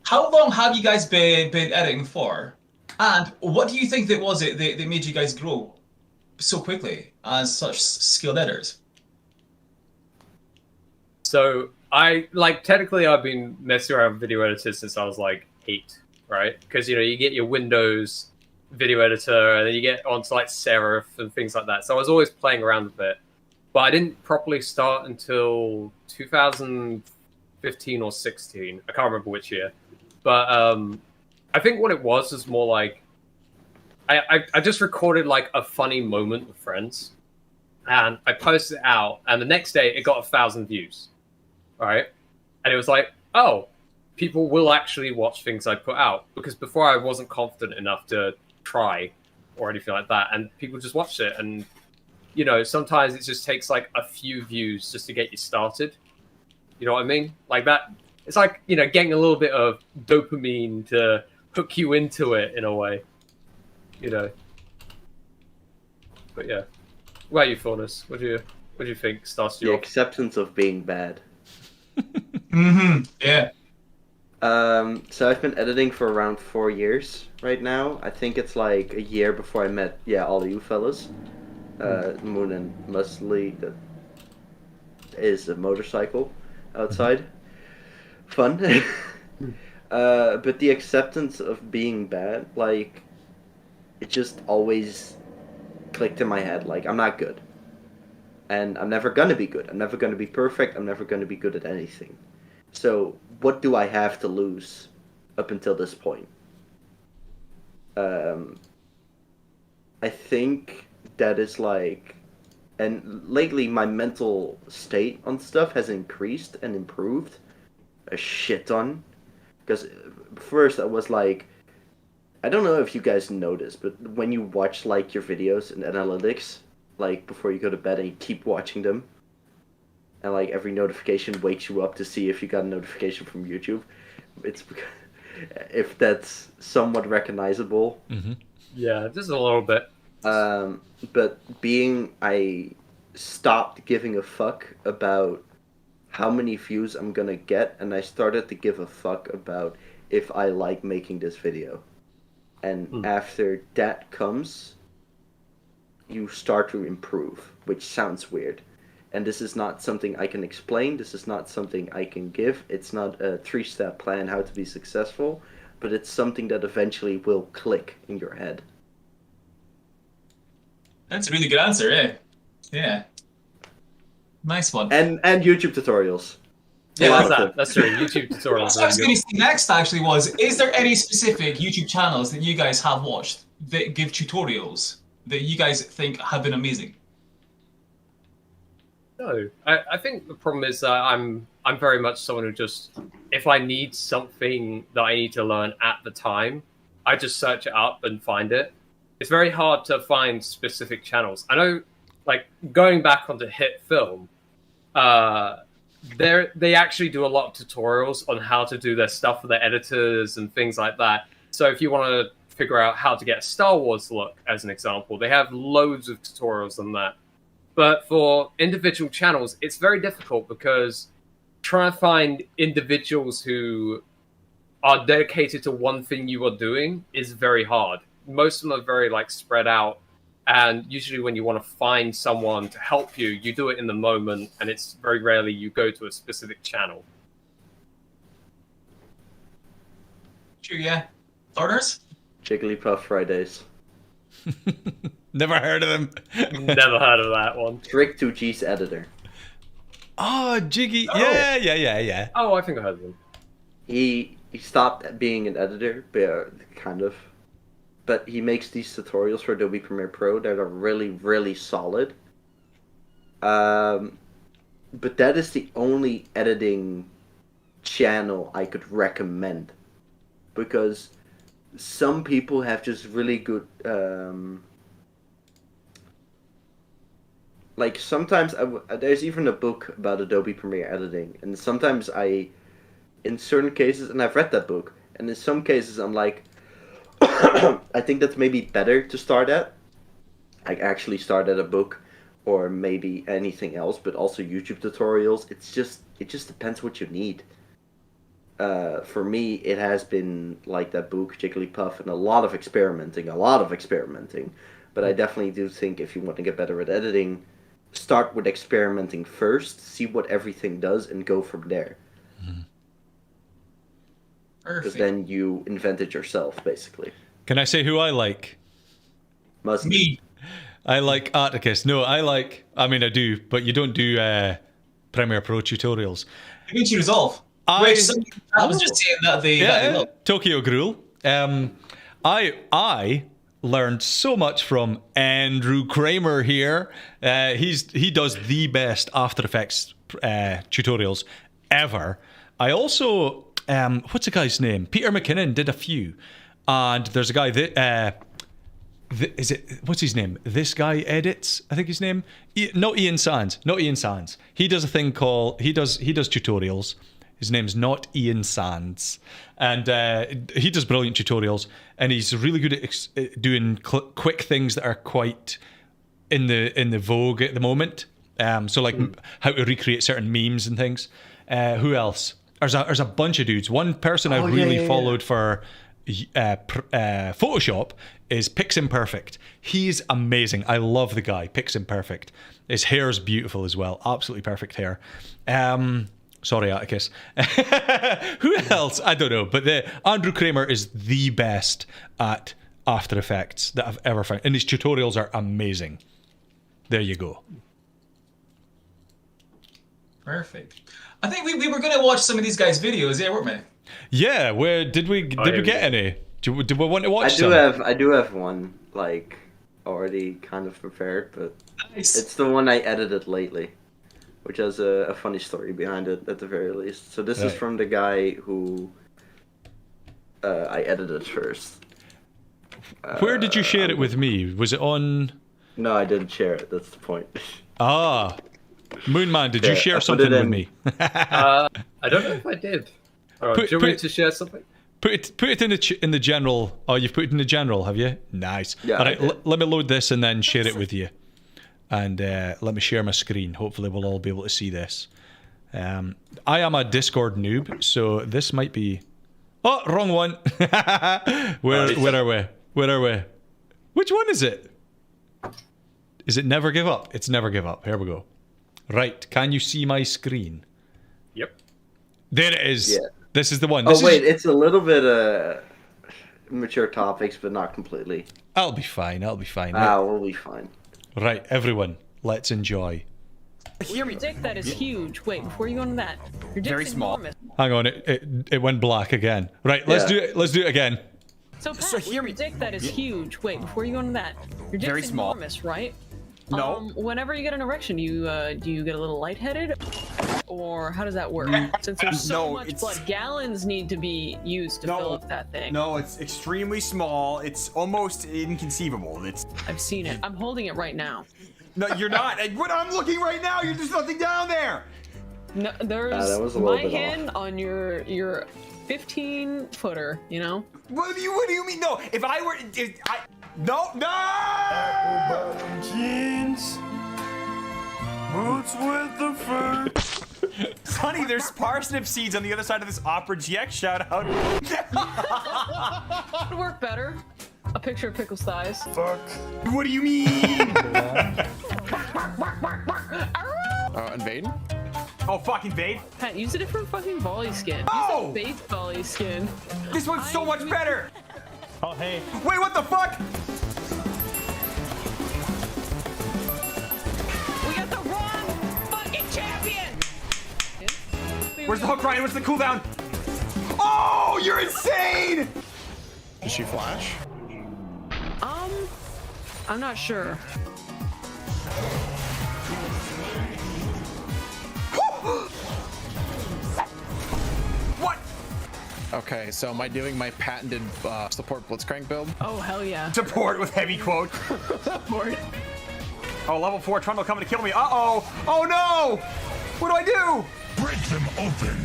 S4: how long have you guys been editing for? And what do you think that was it that made you guys grow so quickly as such skilled editors?
S5: So technically I've been messing around with video editors since I was like 8, right? Because, you know, you get your Windows video editor, and then you get onto like Serif and things like that. So I was always playing around with it. But I didn't properly start until 2015 or 16. I can't remember which year. But I think what it was more like I just recorded like a funny moment with friends, and I posted it out, and the next day it got 1,000 views, right? And it was like, oh, people will actually watch things I put out, because before I wasn't confident enough to try or anything like that, and people just watched it. And you know, sometimes it just takes like a few views just to get you started. You know what I mean? Like that. It's like, you know, getting a little bit of dopamine to hook you into it in a way. You know. But yeah. What about you, Thorners? What do you think starts you
S2: The
S5: off?
S2: acceptance of being bad.
S4: Yeah.
S2: So I've been editing for around 4 years right now. I think it's like a year before I met, all of you fellas. Moon and Musli, that is a motorcycle outside. Fun. But the acceptance of being bad, like, it just always clicked in my head. Like, I'm not good. And I'm never gonna be good. I'm never gonna be perfect. I'm never gonna be good at anything. So, what do I have to lose up until this point? I think that is like... And lately, my mental state on stuff has increased and improved a shit ton. Because first, I was like... I don't know if you guys notice, but when you watch, like, your videos and analytics, like, before you go to bed and you keep watching them, and, like, every notification wakes you up to see if you got a notification from YouTube, it's... if that's somewhat recognizable.
S3: Mm-hmm.
S5: Yeah, just a little bit.
S2: But I stopped giving a fuck about how many views I'm gonna get, and I started to give a fuck about if I like making this video. And after that comes, you start to improve, which sounds weird. And this is not something I can explain, this is not something I can give, it's not a 3-step plan how to be successful, but it's something that eventually will click in your head.
S4: That's a really good answer, eh? Yeah. Nice one.
S2: And YouTube tutorials.
S5: Yeah, that's true. YouTube tutorials.
S4: What I was going to say next, actually, is there any specific YouTube channels that you guys have watched that give tutorials that you guys think have been amazing?
S5: No, I think the problem is I'm very much someone who just, if I need something that I need to learn at the time, I just search it up and find it. It's very hard to find specific channels. I know, like, going back onto Hit Film, they actually do a lot of tutorials on how to do their stuff for their editors and things like that. So if you want to figure out how to get a Star Wars look, as an example, they have loads of tutorials on that. But for individual channels, it's very difficult because trying to find individuals who are dedicated to one thing you are doing is very hard. Most of them are very like spread out. And usually when you want to find someone to help you, you do it in the moment, and it's very rarely you go to a specific channel.
S4: True, yeah. Thorners?
S2: Jigglypuff Fridays.
S3: Never heard of them.
S5: Never heard of that one.
S2: Trick 2G's editor.
S3: Oh, Jiggy.
S5: Oh.
S3: Yeah.
S5: Oh, I think I heard of him.
S2: He stopped being an editor, kind of. But he makes these tutorials for Adobe Premiere Pro that are really, really solid. But that is the only editing channel I could recommend. Because some people have just really good... like, sometimes... there's even a book about Adobe Premiere editing. And sometimes in certain cases... And I've read that book. And in some cases I'm like... I think that's maybe better to start at. I actually start at a book or maybe anything else, but also YouTube tutorials. It just depends what you need. For me, it has been like that book, Jigglypuff, and a lot of experimenting. But I definitely do think if you want to get better at editing, start with experimenting first, see what everything does, and go from there. Because then you invented yourself, basically.
S3: Can I say who I like?
S4: Me.
S3: I like Articus. No, I mean, I do, but you don't do Premiere Pro tutorials.
S4: DaVinci Resolve. I was just saying that they...
S3: Tokyo Gruel. I learned so much from Andrew Kramer here. He does the best After Effects tutorials ever. I also, what's the guy's name? Peter McKinnon did a few. And there's a guy that, what's his name? This guy edits, I think his name. Not Ian Sands. He does a thing called, he does tutorials. His name's not Ian Sands. And he does brilliant tutorials. And he's really good at doing quick things that are quite in the vogue at the moment. So like how to recreate certain memes and things. Who else? There's a bunch of dudes. One person I really followed for Photoshop is Piximperfect. He's amazing. I love the guy, Piximperfect. His hair's beautiful as well. Absolutely perfect hair. Sorry, Atticus. Who else? I don't know. But Andrew Kramer is the best at After Effects that I've ever found. And his tutorials are amazing. There you go.
S4: Perfect. I think we were going to watch some of these guys' videos, yeah, weren't we?
S3: Yeah, where did we get any? Do we want to watch some?
S2: I do have one, like, already kind of prepared, but
S4: Nice.
S2: it's the one I edited lately, which has a funny story behind it at the very least. So this is
S3: Right.
S2: from the guy who I edited first.
S3: Where did you share it with me? Was it on...
S2: No, I didn't share it, that's the point.
S3: Moonman, did you
S2: Yeah, I
S3: share
S2: put
S3: something
S2: it
S3: with
S2: in.
S3: me?
S5: I don't know if I did. All right, do you want me to share something?
S3: Put it in the general. Oh, you've put it in the general, have you? Nice.
S2: Yeah,
S3: All right,
S2: I did.
S3: let me load this and then share it with you. And let me share my screen. Hopefully we'll all be able to see this. I am a Discord noob, so this might be... Oh, wrong one. Where are we? Where are we? Which one is it? Is it Never Give Up? It's Never Give Up. Here we go. Right, can you see my screen?
S5: Yep.
S3: There it is.
S2: Yeah.
S3: This is the one.
S2: Oh wait, it's a little bit mature topics, but not completely.
S3: I'll be fine. I'll be fine.
S2: We'll be fine.
S3: Right, everyone, let's enjoy.
S1: Your dick that is huge. Wait, before you go into that, your dick's
S6: Very small.
S1: enormous.
S3: Hang on, it went black again. Right, let's
S2: Yeah.
S3: do it. Let's do it again.
S1: So, Pat,
S6: So hear me-
S1: your dick that is huge. Wait, before you go into that, your dick's
S6: Very small.
S1: enormous, right?
S6: No.
S1: Whenever you get an erection, do you get a little lightheaded, or how does that work? Since there's so
S6: No,
S1: much
S6: it's-
S1: blood, gallons need to be used to
S6: No.
S1: fill up that thing.
S6: No, it's extremely small. It's almost inconceivable.
S1: I've seen it. I'm holding it right now.
S6: No, you're not. What I'm looking right now, there's nothing down there.
S1: No, there's
S2: that was a little
S1: my
S2: bit
S1: hand on your 15 footer. You know.
S6: What do you mean? No, if I were, no. Jeans, boots with the fur. Sonny, there's parsnip seeds on the other side of this Opera GX. Shout out.
S1: Would work better. A picture of pickle's thighs.
S6: Fuck. What do you mean?
S7: Invade?
S6: Oh, fucking Vade.
S1: Pat, use a different fucking volley skin.
S6: No!
S1: Use a base volley skin.
S6: This one's so much better.
S8: Oh, hey.
S6: Wait, what the fuck?
S1: We got the wrong fucking champion!
S6: Where's the hook, Ryan? What's the cooldown? Oh, you're insane!
S7: Does she flash?
S1: I'm not sure.
S6: What?
S7: Okay, so am I doing my patented support Blitzcrank build?
S1: Oh, hell yeah.
S6: Support with heavy quote.
S1: Support.
S6: Oh, level 4 Trundle coming to kill me. Uh-oh. Oh, no. What do I do?
S9: Break them open.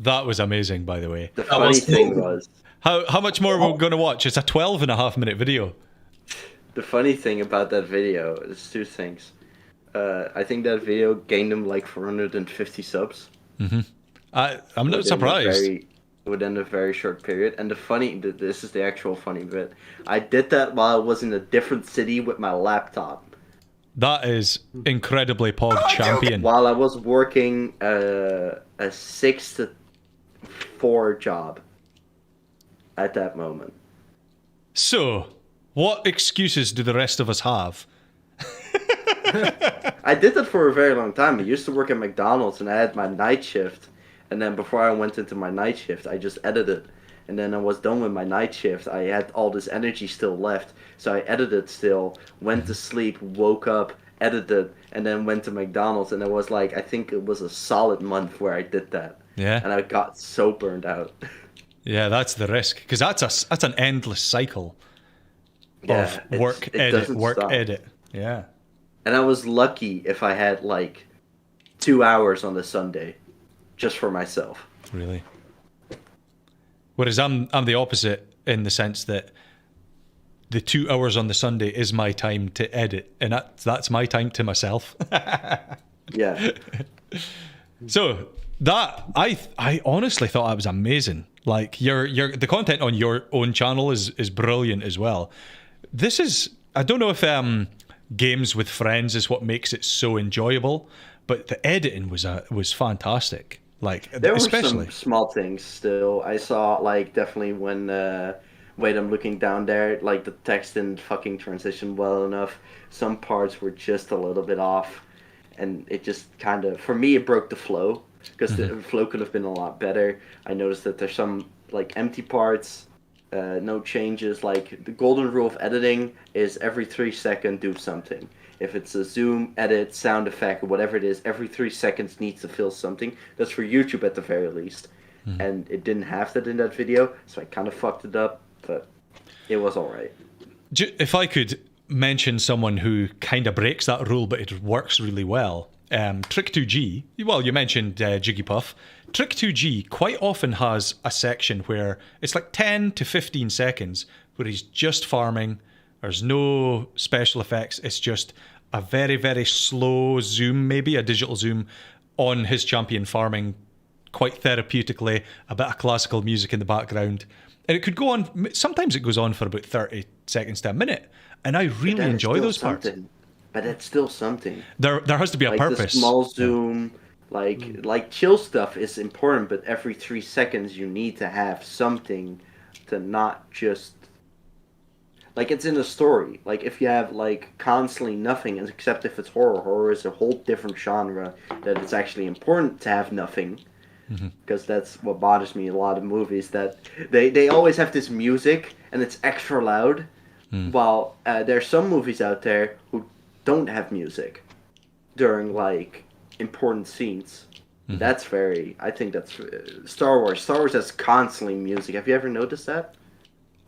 S3: That was amazing, by the way.
S2: The funny thing was,
S3: How much more are we going to watch? It's a 12.5-minute video.
S2: the funny thing about that video is two things. I think that video gained him like 450 subs.
S3: I'm not
S2: within
S3: surprised.
S2: Within a very short period. And this is the actual funny bit. I did that while I was in a different city with my laptop.
S3: That is incredibly Pog champion.
S2: While I was working a 6 to 4 job at that moment.
S3: So, what excuses do the rest of us have?
S2: I did that for a very long time. I used to work at McDonald's and I had my night shift. And then before I went into my night shift, I just edited. and then I was done with my night shift. I had all this energy still left, so I edited still, went to sleep, woke up, edited, and then went to McDonald's, and it was like, I think it was a solid month where I did that.
S3: Yeah.
S2: And I got so burned out.
S3: Yeah, that's the risk, because that's an endless cycle of work, edit. Yeah.
S2: And I was lucky if I had like 2 hours on the Sunday just for myself.
S3: Really? Whereas I'm the opposite in the sense that the 2 hours on the Sunday is my time to edit, and that's my time to myself.
S2: Yeah.
S3: So that I honestly thought that was amazing. Like the content on your own channel is brilliant as well. This is, I don't know if games with friends is what makes it so enjoyable, but the editing was fantastic. Like,
S2: there
S3: especially
S2: were some small things still. I saw, like, definitely when wait, I'm looking down there, like, the text didn't fucking transition well enough. Some parts were just a little bit off, and it just kind of, for me, it broke the flow, because the flow could have been a lot better. I noticed that there's some, like, empty parts, no changes. Like, the golden rule of editing is every 3 seconds do something. If it's a zoom, edit, sound effect, or whatever it is, every 3 seconds needs to fill something. That's for YouTube at the very least. And it didn't have that in that video, so I kind of fucked it up, but it was alright.
S3: If I could mention someone who kind of breaks that rule, but it works really well, Trick2G, well, you mentioned Jigglypuff. Trick2G quite often has a section where it's like 10 to 15 seconds where he's just farming. There's no special effects. It's just a very, very slow zoom, maybe a digital zoom on his champion farming quite therapeutically, a bit of classical music in the background. And it could go on, sometimes it goes on for about 30 seconds to a minute. And I really enjoy those parts.
S2: But it's still something.
S3: There has to be a
S2: like
S3: purpose.
S2: The small zoom, like chill stuff is important, but every 3 seconds you need to have something to not just... Like, it's in a story. Like, if you have, like, constantly nothing, except if it's horror. Horror is a whole different genre, that it's actually important to have nothing. Because that's what bothers me in a lot of movies, that they always have this music, and it's extra loud, while there's some movies out there who don't have music during, like, important scenes. I think that's... Star Wars has constantly music. Have you ever noticed that?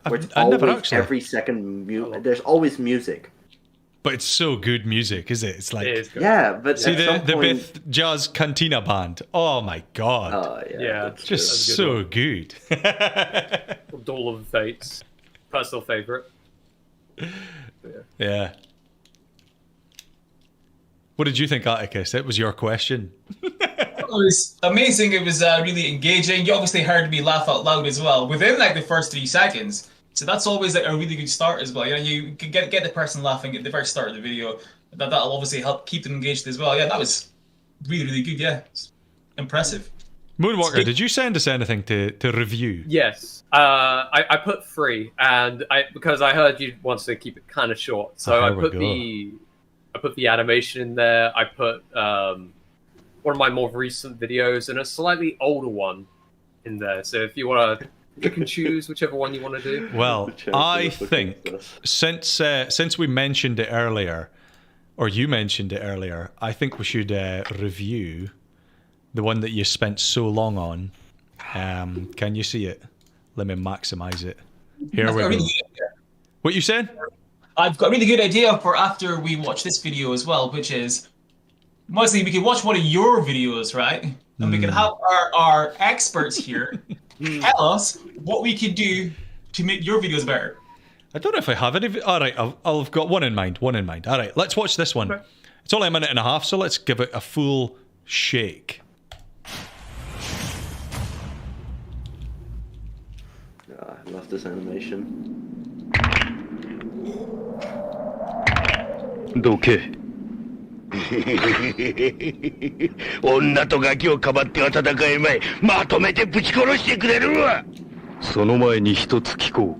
S2: Where it's always, every second, there's always music.
S3: But it's so good music, is it? It's like...
S5: It is good.
S2: Yeah, but
S3: see,
S2: at
S3: the
S2: some point...
S3: Bith Jazz Cantina Band. Oh my god.
S2: Oh,
S5: Yeah,
S3: It's just so good.
S5: Duel of the Fates. Personal favourite.
S3: Yeah. What did you think, Atticus? It was your question.
S4: It was amazing. It was really engaging. You obviously heard me laugh out loud as well within like the first 3 seconds. So that's always like a really good start as well. You know, you can get the person laughing at the very start of the video. That'll obviously help keep them engaged as well. Yeah, that was really, really good. Yeah, it's impressive.
S3: Moonwalker, did you send us anything to review?
S5: Yes, I put 3, and because I heard you wanted to keep it kind of short, so I put the animation in there. I put one of my more recent videos and a slightly older one in there. So if you want to pick and choose whichever one you want to do.
S3: Well, I think since we mentioned it earlier, or you mentioned it earlier, I think we should review the one that you spent so long on. Can you see it? Let me maximize it. Here we go. Really what you said?
S4: I've got a really good idea for after we watch this video as well, which is mostly we can watch one of your videos, right? And we can have our experts here tell us what we can do to make your videos better.
S3: I don't know if I have any. All right, I've got one in mind. All right, let's watch this one. Okay. It's only a minute and a half, so let's give it a full shake.
S2: I love this animation.
S8: どけ女とガキをかばっては戦えまい。まとめてぶち殺してくれるわ。その前に一つ聞こ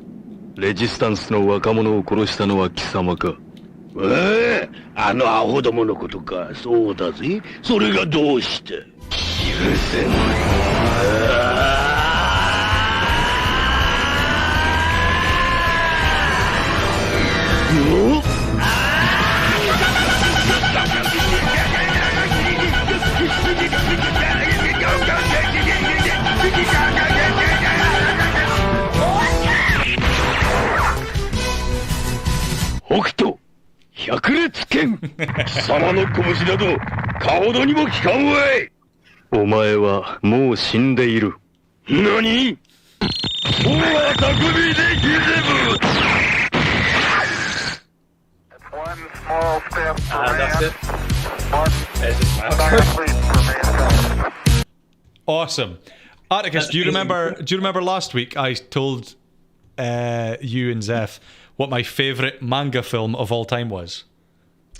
S8: う。レジスタンスの若者を殺したのは貴様か。あのアホどものことか。そうだぜ。それがどうして。許せない。北斗百裂剣貴様の拳などかほどにも効かんわい。お前はもう死んでいる。何？おは匠でギゼブ。
S5: That's it. There's just my
S3: Awesome. Atticus, do you remember last week I told you and Zeph what my favourite manga film of all time was?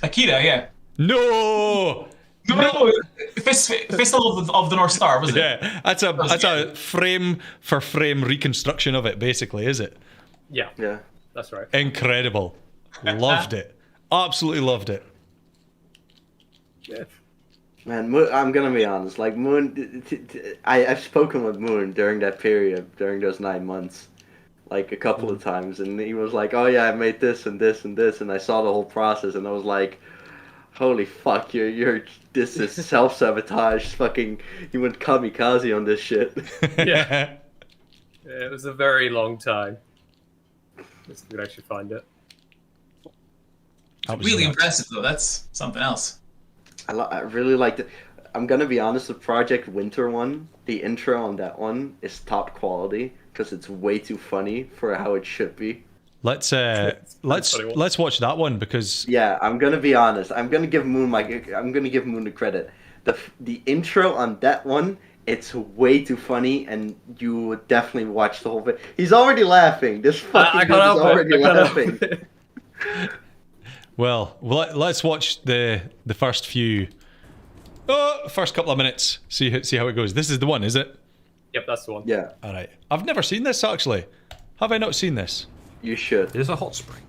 S4: Akira, yeah.
S3: No!
S4: No, Fistful of the North Star, was it?
S3: Yeah, that's a frame for frame reconstruction of it, basically, is it?
S5: Yeah,
S2: Yeah.
S5: that's right.
S3: Incredible. Loved it. Absolutely loved it.
S5: Yeah.
S2: Man, Moon, I'm gonna be honest. Like Moon, I've spoken with Moon during that period, during those 9 months, like a couple of times, and he was like, "Oh yeah, I made this and this and this," and I saw the whole process, and I was like, "Holy fuck, this is self-sabotage. Fucking, you went kamikaze on this shit."
S5: Yeah. It was a very long time. Let's see if we can actually find it.
S3: That was
S4: Really
S3: nuts.
S4: impressive, though. That's something else.
S2: I really liked it. I'm gonna be honest, the Project Winter one, the intro on that one is top quality because it's way too funny for how it should be.
S3: Let's
S5: funny one.
S3: let's watch that one because
S2: Yeah, I'm gonna be honest. I'm gonna give Moon the credit. The intro on that one, it's way too funny, and you would definitely watch the whole thing. He's already laughing. This fucking
S5: I
S2: dude is
S5: can't help
S2: already
S5: it. I can't help
S2: laughing.
S5: it.
S3: well, let's watch the first first couple of minutes. See how it goes. This is the one, is it?
S5: Yep, that's the one.
S2: Yeah,
S3: All right. I've never seen this actually. Have I not seen this?
S2: you should.
S9: There's a hot spring.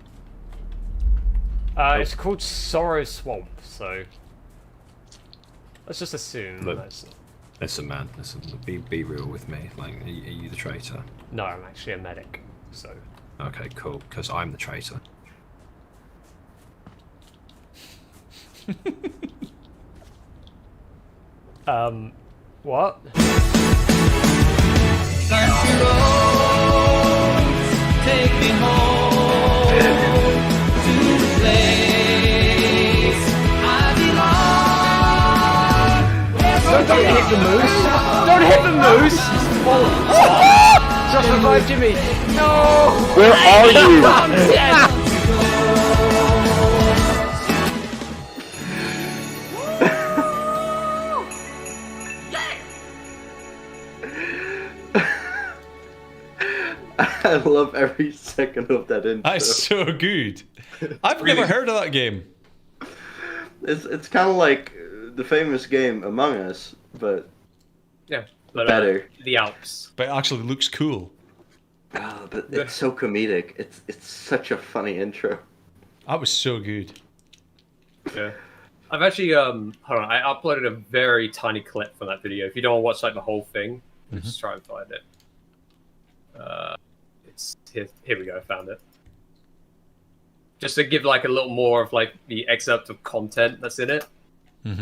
S10: It's called Sorrow Swamp, so let's just assume
S9: Look.
S10: that's...
S9: Listen, man. Listen. Be real with me. Like, are you the traitor?
S10: No, I'm actually a medic, so...
S9: Okay, cool. Because I'm the traitor.
S10: What?
S1: Take me home to the place I belong.
S10: Don't hit the moose! Don't hit the moose! Just revive Jimmy! No!
S8: Where are you?
S10: I'm dead!
S2: I love every second of that intro.
S3: That's so good. I've never heard of that game.
S2: It's kind of like the famous game Among Us, but
S5: Yeah, but,
S2: better.
S5: The Alps.
S3: But it actually looks cool.
S2: But it's so comedic. It's such a funny intro.
S3: That was so good.
S5: Yeah. I've actually hold on, I uploaded a very tiny clip from that video. If you don't want to watch like the whole thing, just try and find it. It's here we go, I found it. Just to give like a little more of like the excerpt of content that's in it.
S3: All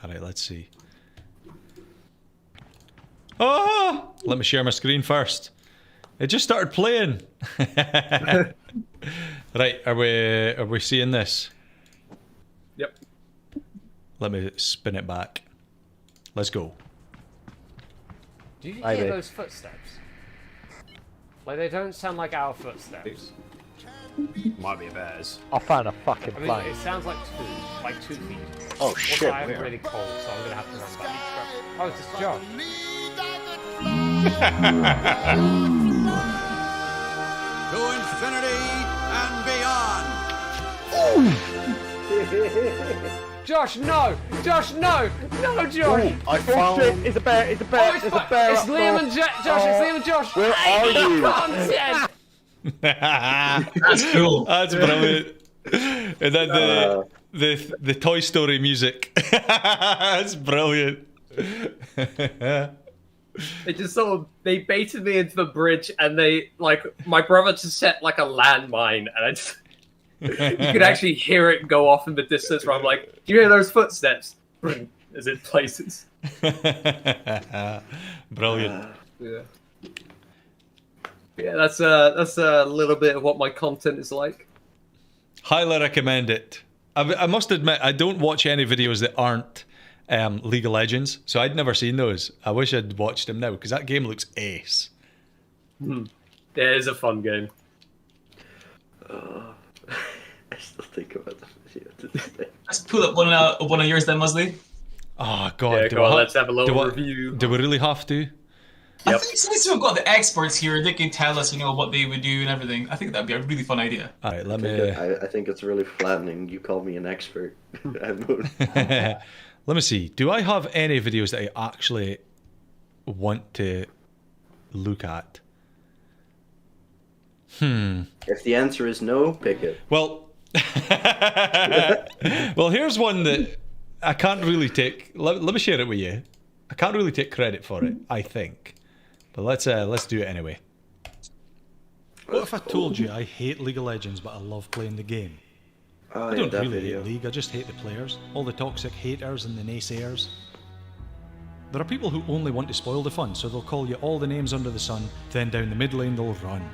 S3: right, let's see. Oh, let me share my screen first. It just started playing. Right, are we seeing this?
S5: Yep.
S3: Let me spin it back. Let's go.
S10: Do you hear those footsteps? Like, they don't sound like our footsteps.
S9: Might be a bear's.
S11: I found a fucking
S10: I mean,
S11: plane.
S10: it sounds like 2 feet.
S11: Oh
S10: Also,
S11: shit,
S10: I am
S11: where?
S10: really cold, so I'm gonna have to run back. Oh, it's just Josh.
S12: To infinity and beyond.
S10: Josh, no! Josh, no! No, Josh!
S11: I found it. It's a bear. It's a bear.
S10: Oh,
S11: it's a bear.
S10: it's
S11: up
S10: Liam
S11: north.
S10: and Josh! It's Liam and Josh!
S11: Where are you?
S10: I'm dead!
S4: That's cool.
S3: That's brilliant. And then the Toy Story music. That's brilliant.
S5: They just sort of they baited me into the bridge, and they like my brother just set like a landmine, and I just you could actually hear it go off in the distance. Where I'm like, "Do you hear those footsteps?" As it places.
S3: Brilliant.
S5: Yeah. Yeah, that's a little bit of what my content is like.
S3: Highly recommend it. I must admit, I don't watch any videos that aren't League of Legends, so I'd never seen those. I wish I'd watched them now, because that game looks ace.
S5: It is a fun game.
S2: I still think about the video to this day.
S4: Let's pull up one of yours then, Musley.
S3: Oh, God.
S5: Yeah, go on, let's have a little review.
S3: Do we really have to?
S4: I think since we've got the experts here, they can tell us, what they would do and everything. I think that'd be a really fun idea.
S3: All right,
S2: I think it's really flattening. You call me an expert.
S3: Let me see. Do I have any videos that I actually want to look at?
S2: If the answer is no, pick it.
S3: Well, well, here's one that I can't really take. Let me share it with you. I can't really take credit for it, I think. But let's do it anyway. What if I told you I hate League of Legends, but I love playing the game? I don't really hate League, I just hate the players. All the toxic haters and the naysayers. There are people who only want to spoil the fun, so they'll call you all the names under the sun, then down the mid lane they'll run.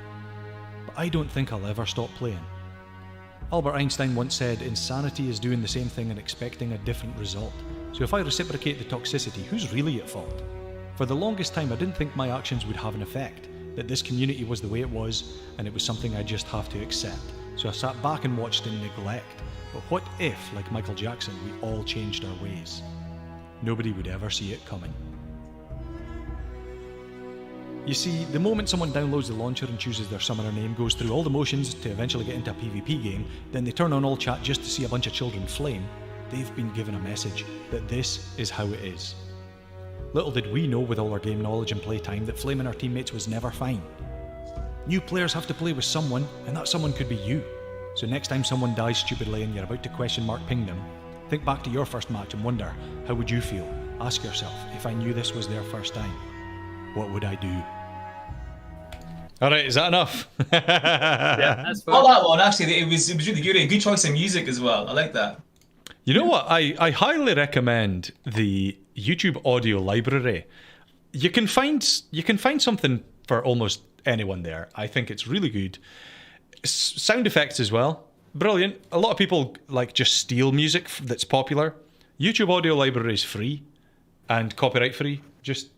S3: But I don't think I'll ever stop playing. Albert Einstein once said, insanity is doing the same thing and expecting a different result. So if I reciprocate the toxicity, who's really at fault? For the longest time I didn't think my actions would have an effect, that this community was the way it was, and it was something I just have to accept. So I sat back and watched in neglect. But what if, like Michael Jackson, we all changed our ways? Nobody would ever see it coming. You see, the moment someone downloads the launcher and chooses their summoner name, goes through all the motions to eventually get into a PvP game, then they turn on all chat just to see a bunch of children flame, they've been given a message that this is how it is. Little did we know with all our game knowledge and playtime that flaming our teammates was never fine. New players have to play with someone, and that someone could be you. So next time someone dies stupidly and you're about to question mark ping them, think back to your first match and wonder, how would you feel? Ask yourself, if I knew this was their first time, what would I do? Alright, is that enough?
S5: Yeah, that's fine.
S4: Oh, that one, actually, it was really good. A good choice of music as well. I like that.
S3: You know what? I highly recommend the YouTube audio library. You can find something for almost anyone there. I think it's really good. Sound effects as well. Brilliant. A lot of people just steal music that's popular. YouTube audio library is free and copyright free. Just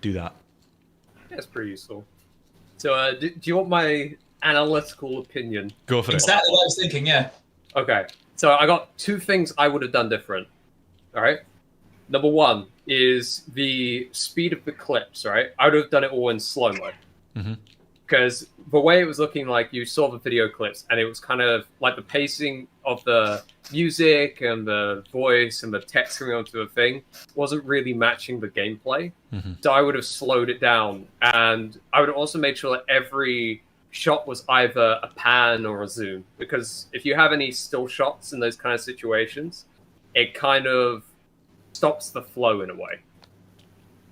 S3: do that.
S5: That's pretty useful. So, do you want my analytical opinion?
S3: Go for it.
S4: Exactly what I was thinking, yeah.
S5: Okay. So, I got two things I would have done different. All right. Number one is the speed of the clips, right? I would have done it all in slow-mo. Because the way it was looking, you saw the video clips, and it was kind of like the pacing of the music and the voice and the text coming onto the thing wasn't really matching the gameplay. So I would have slowed it down, and I would have also made sure that every shot was either a pan or a zoom. Because if you have any still shots in those kind of situations, it kind of stops the flow in a way.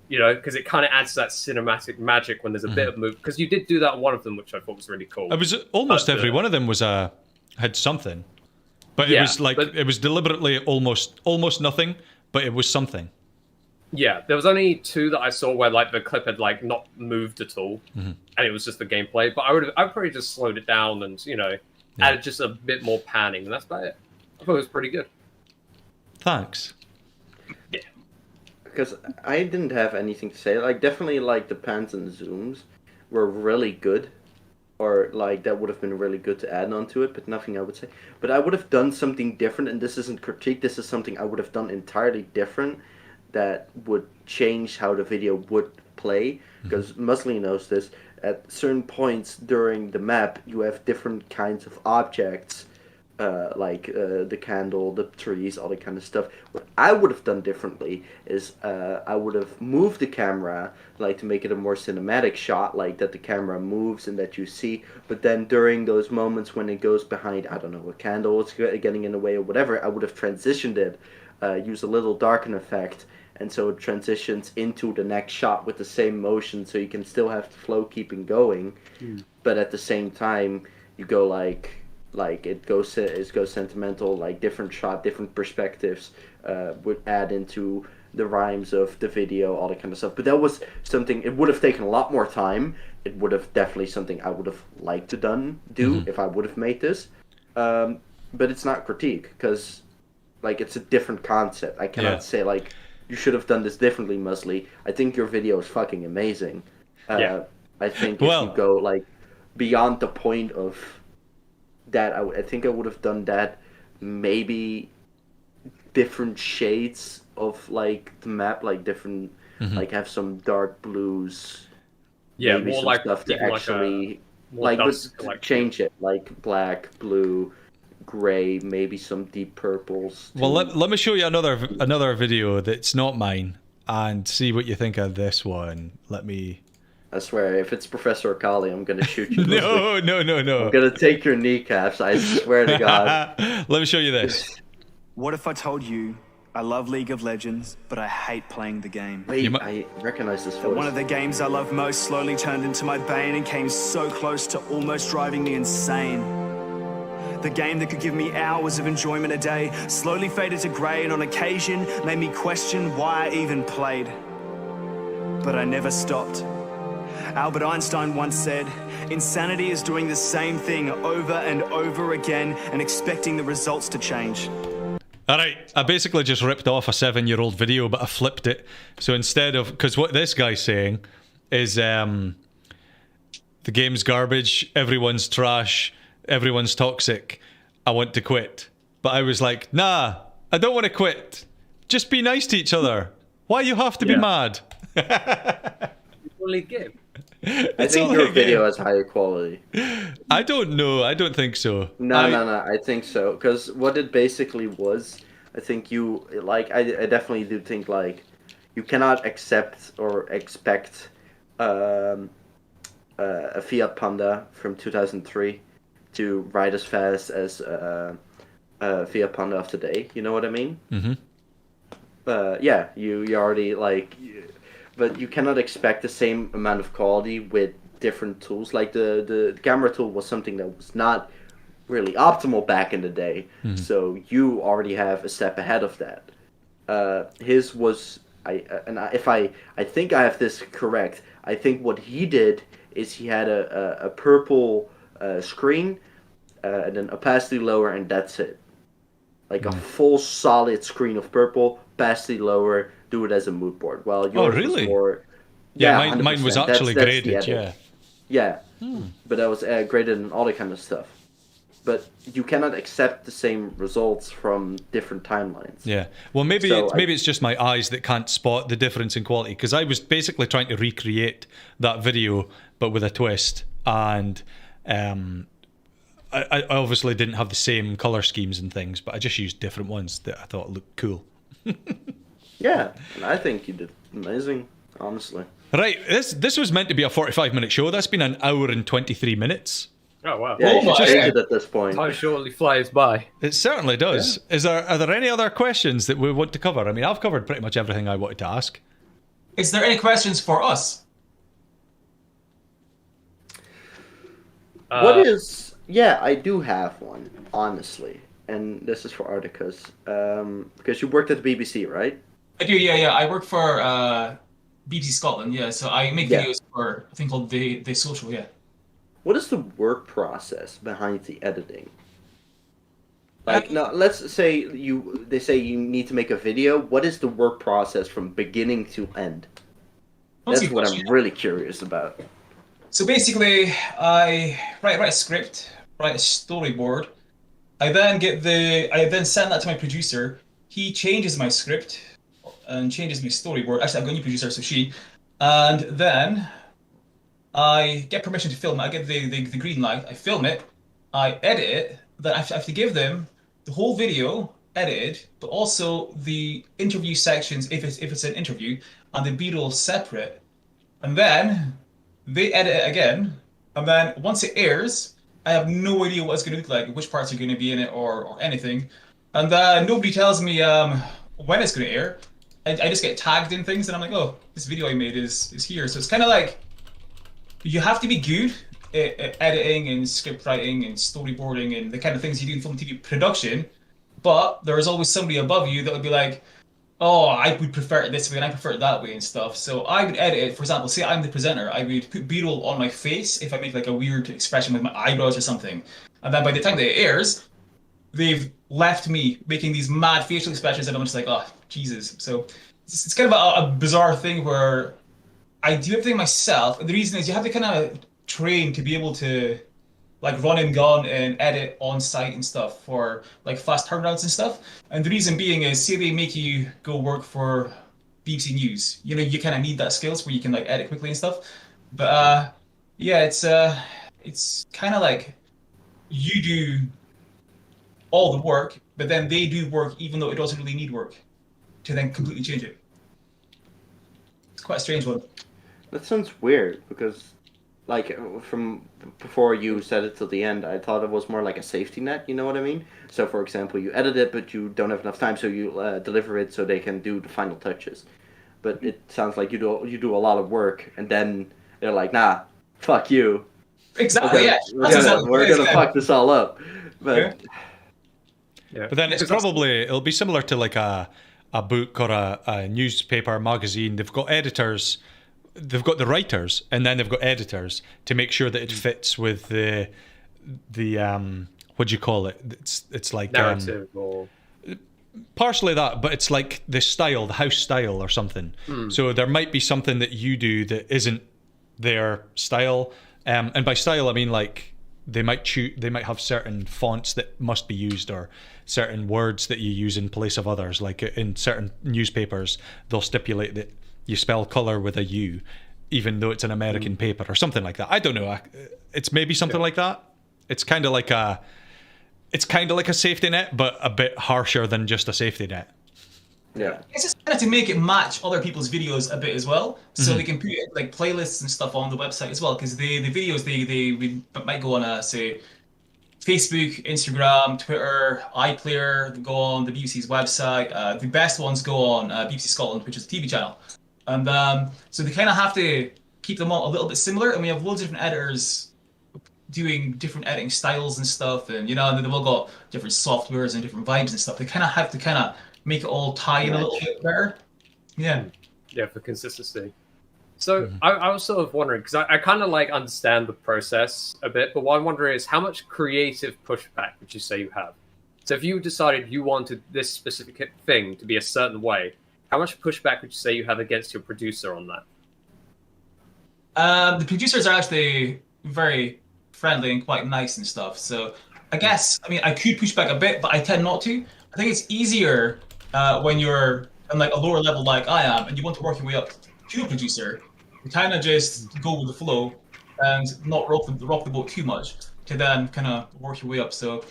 S5: Because it kind of adds to that cinematic magic when there's a bit of move. Because you did do that on one of them, which I thought was really cool.
S3: It was almost every one of them had something, but it was it was deliberately almost nothing, but it was something.
S5: Yeah, there was only two that I saw where the clip had not moved at all, and it was just the gameplay. But I probably just slowed it down and added just a bit more panning, and that's about it. I thought it was pretty good.
S3: Thanks.
S5: Yeah.
S2: Because I didn't have anything to say. Definitely, the pans and zooms were really good. Or, that would have been really good to add on to it, but nothing I would say. But I would have done something different, and this isn't critique, this is something I would have done entirely different that would change how the video would play. Because Musley knows this. At certain points during the map, you have different kinds of objects. The candle, the trees, all that kind of stuff. What I would have done differently is I would have moved the camera, to make it a more cinematic shot, that the camera moves and that you see. But then during those moments when it goes behind, I don't know, a candle is getting in the way or whatever, I would have transitioned it, use a little darken effect, and so it transitions into the next shot with the same motion, so you can still have the flow keeping going, but at the same time you go it goes sentimental, different shot, different perspectives would add into the rhymes of the video, all that kind of stuff. But that was something, it would have taken a lot more time. It would have definitely something I would have liked to do if I would have made this. but it's not critique because, like, it's a different concept. I cannot say like you should have done this differently, Musley. I think your video is fucking amazing. I think if you go like beyond the point of that, I think I would have done that. Maybe different shades of like the map, like different, like have some dark blues.
S5: Yeah,
S2: maybe
S5: more
S2: some
S5: like
S2: stuff to actually
S5: like
S2: but change it, like black, blue, gray, maybe some deep purples.
S3: Well, let me show you another video that's not mine and see what you think of this one. Let me.
S2: I swear, if it's Professor Akali, I'm gonna shoot you.
S3: No.
S2: I'm gonna take your kneecaps. I swear to God.
S3: Let me show you this.
S13: What if I told you I love League of Legends, but I hate playing the game?
S2: Wait, I recognize this voice.
S13: One of the games I love most slowly turned into my bane and came so close to almost driving me insane. The game that could give me hours of enjoyment a day slowly faded to grey and on occasion made me question why I even played. But I never stopped. Albert Einstein once said, insanity is doing the same thing over and over again and expecting the results to change.
S3: Alright, I basically just ripped off a 7-year-old video, but I flipped it. So instead of, because what this guy's saying is the game's garbage, everyone's trash, everyone's toxic, I want to quit. But I was like, nah, I don't want to quit. Just be nice to each other. Why you have to be mad?
S5: Only game.
S2: I think your video has higher quality.
S3: I don't know. I don't think so.
S2: No. I think so. Because what it basically was, I think you, like, I definitely do think, like, you cannot accept or expect a Fiat Panda from 2003 to ride as fast as a Fiat Panda of today. You know what I mean?
S3: Mm-hmm.
S2: Yeah, you already, like... But you cannot expect the same amount of quality with different tools. Like the camera tool was something that was not really optimal back in the day.
S3: Mm-hmm.
S2: So you already have a step ahead of that. His was I think I have this correct. I think what he did is he had a purple screen and then opacity lower, and that's it. Like a full solid screen of purple, opacity lower. Do it as a mood board. Well, yours was more...
S3: Yeah, mine was actually graded,
S2: Yeah. But that was graded and all that kind of stuff. But you cannot accept the same results from different timelines.
S3: Yeah. Well, maybe it's just my eyes that can't spot the difference in quality, because I was basically trying to recreate that video, but with a twist. And I obviously didn't have the same color schemes and things, but I just used different ones that I thought looked cool.
S2: Yeah, and I think you did amazing, honestly.
S3: Right, this was meant to be a 45-minute show. That's been an hour and 23 minutes.
S5: Oh, wow.
S2: Yeah, you should change it at this point.
S5: Time surely flies by.
S3: It certainly does. Yeah. Are there any other questions that we want to cover? I mean, I've covered pretty much everything I wanted to ask.
S4: Is there any questions for us?
S2: What is... Yeah, I do have one, honestly. And this is for Articus. Because you worked at the BBC, right?
S4: I do, yeah. I work for BBC Scotland, yeah. So I make videos for a thing called The Social, yeah.
S2: What is the work process behind the editing? Like, no, let's say they say you need to make a video. What is the work process from beginning to end? That's what I'm really curious about.
S4: So basically, I write a script, write a storyboard. I then send that to my producer. He changes my script and changes my storyboard. Actually, I've got a new producer, so she. And then I get permission to film it. I get the green light. I film it. I edit it. Then I have to give them the whole video edited, but also the interview sections if it's an interview, and the B-roll separate. And then they edit it again. And then once it airs, I have no idea what it's going to look like, which parts are going to be in it, or anything. And nobody tells me when it's going to air. I just get tagged in things, and I'm like, oh, this video I made is here. So it's kind of like, you have to be good at editing and script writing and storyboarding and the kind of things you do in film and TV production, but there is always somebody above you that would be like, oh, I would prefer it this way and I prefer it that way and stuff. So I would edit it, for example, say I'm the presenter, I would put B-roll on my face if I make like a weird expression with my eyebrows or something. And then by the time that it airs, they've left me making these mad facial expressions, and I'm just like, oh Jesus. So it's kind of a bizarre thing where I do everything myself, and the reason is you have to kind of train to be able to like run and gun and edit on site and stuff for like fast turnarounds and stuff. And the reason being is, say they make you go work for BBC News, you know, you kind of need that skills where you can like edit quickly and stuff. But yeah, it's kind of like you do all the work, but then they do work even though it doesn't really need work to then completely change it. It's quite a strange one.
S2: That sounds weird because, like, from before you said it till the end, I thought it was more like a safety net. You know what I mean? So, for example, you edit it, but you don't have enough time, so you deliver it so they can do the final touches. But it sounds like you do a lot of work, and then they're like, "Nah, fuck you."
S4: Exactly.
S2: We're gonna fuck this all up. But
S3: yeah. But then it'll be similar to like a book or a newspaper, magazine. They've got editors. They've got the writers, and then they've got editors to make sure that it fits with the what do you call it? It's like
S5: narrative or
S3: partially that, but it's like the style, the house style or something. So there might be something that you do that isn't their style, and by style I mean like they might have certain fonts that must be used or certain words that you use in place of others. Like in certain newspapers, they'll stipulate that you spell color with a U, even though it's an American paper or something like that. I don't know. It's maybe something like that. It's kind of like a safety net, but a bit harsher than just a safety net.
S2: Yeah.
S4: It's just kind of to make it match other people's videos a bit as well, so they can put like playlists and stuff on the website as well. Because the videos they might go on say Facebook, Instagram, Twitter, iPlayer. They go on the BBC's website. The best ones go on BBC Scotland, which is a TV channel. And so they kind of have to keep them all a little bit similar. And we have loads of different editors doing different editing styles and stuff. And, you know, and they've all got different softwares and different vibes and stuff. They kind of have to make it all tie in a little bit better. Yeah.
S5: Yeah, for consistency. So I was sort of wondering, because I kind of like understand the process a bit, but what I'm wondering is how much creative pushback would you say you have? So if you decided you wanted this specific thing to be a certain way, how much pushback would you say you have against your producer on that?
S4: The producers are actually very friendly and quite nice and stuff. So I guess, I mean, I could push back a bit, but I tend not to. I think it's easier when you're on like a lower level like I am, and you want to work your way up to a producer. You kind of just go with the flow and not rock the boat too much to then kind of work your way up. So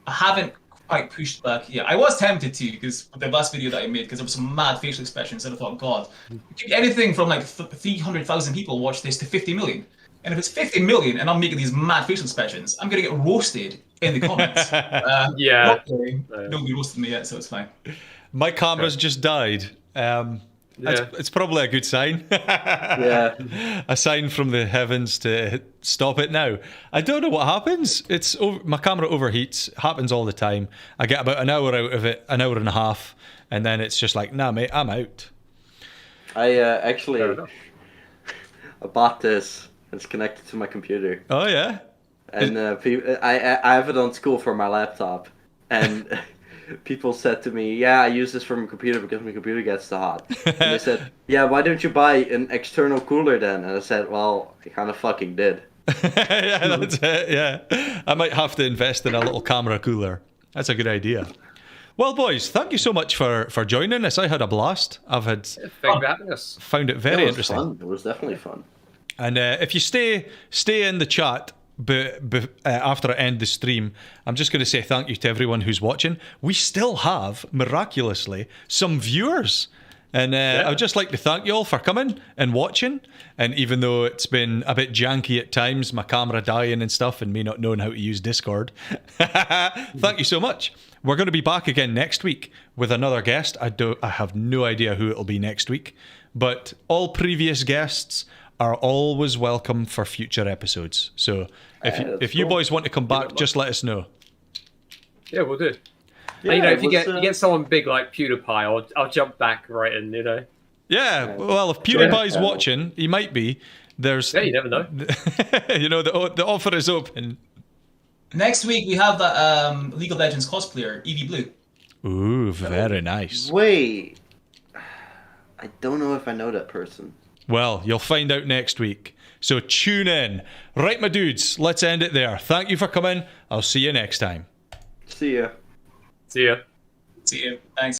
S4: I haven't quite pushed back. Yeah, I was tempted to, because the last video that I made, because there was some mad facial expressions, and I thought, God, anything from like 300,000 people watch this to 50 million. And if it's 50 million and I'm making these mad facial expressions, I'm going to get roasted in the comments.
S5: Yeah.
S4: Nobody roasted me yet, so it's fine.
S3: My camera's just died. It's probably a good sign.
S2: Yeah.
S3: A sign from the heavens to stop it now. I don't know what happens. My camera overheats. Happens all the time. I get about an hour out of it, an hour and a half, and then it's just like, nah, mate, I'm out.
S2: I bought this. It's connected to my computer.
S3: Oh yeah.
S2: And I have it on school for my laptop, and people said to me, "Yeah, I use this for my computer because my computer gets too hot." And they said, "Yeah, why don't you buy an external cooler then?" And I said, "Well, I kind of fucking did."
S3: Yeah, that's it. Yeah, I might have to invest in a little camera cooler. That's a good idea. Well, boys, thank you so much for joining us. I had a blast. I've had found it very interesting.
S2: Fun. It was definitely fun.
S3: And if you stay in the chat, but after I end the stream, I'm just going to say thank you to everyone who's watching. We still have, miraculously, some viewers. And I would just like to thank you all for coming and watching. And even though it's been a bit janky at times, my camera dying and stuff, and me not knowing how to use Discord, thank you so much. We're going to be back again next week with another guest. I have no idea who it'll be next week, but all previous guests are always welcome for future episodes. So if you boys want to come back, just let us know.
S5: Yeah, we'll do.
S2: Yeah,
S5: and, if you get someone big like PewDiePie, I'll jump back right in,
S3: Yeah, well, if PewDiePie's watching, he might be.
S5: Yeah, you never know.
S3: The offer is open.
S4: Next week we have that League of Legends cosplayer, Evie Blue.
S3: Ooh, very nice.
S2: Wait. I don't know if I know that person.
S3: Well, you'll find out next week. So tune in. Right, my dudes, let's end it there. Thank you for coming. I'll see you next time.
S2: See ya.
S5: See ya.
S4: See you. Thanks.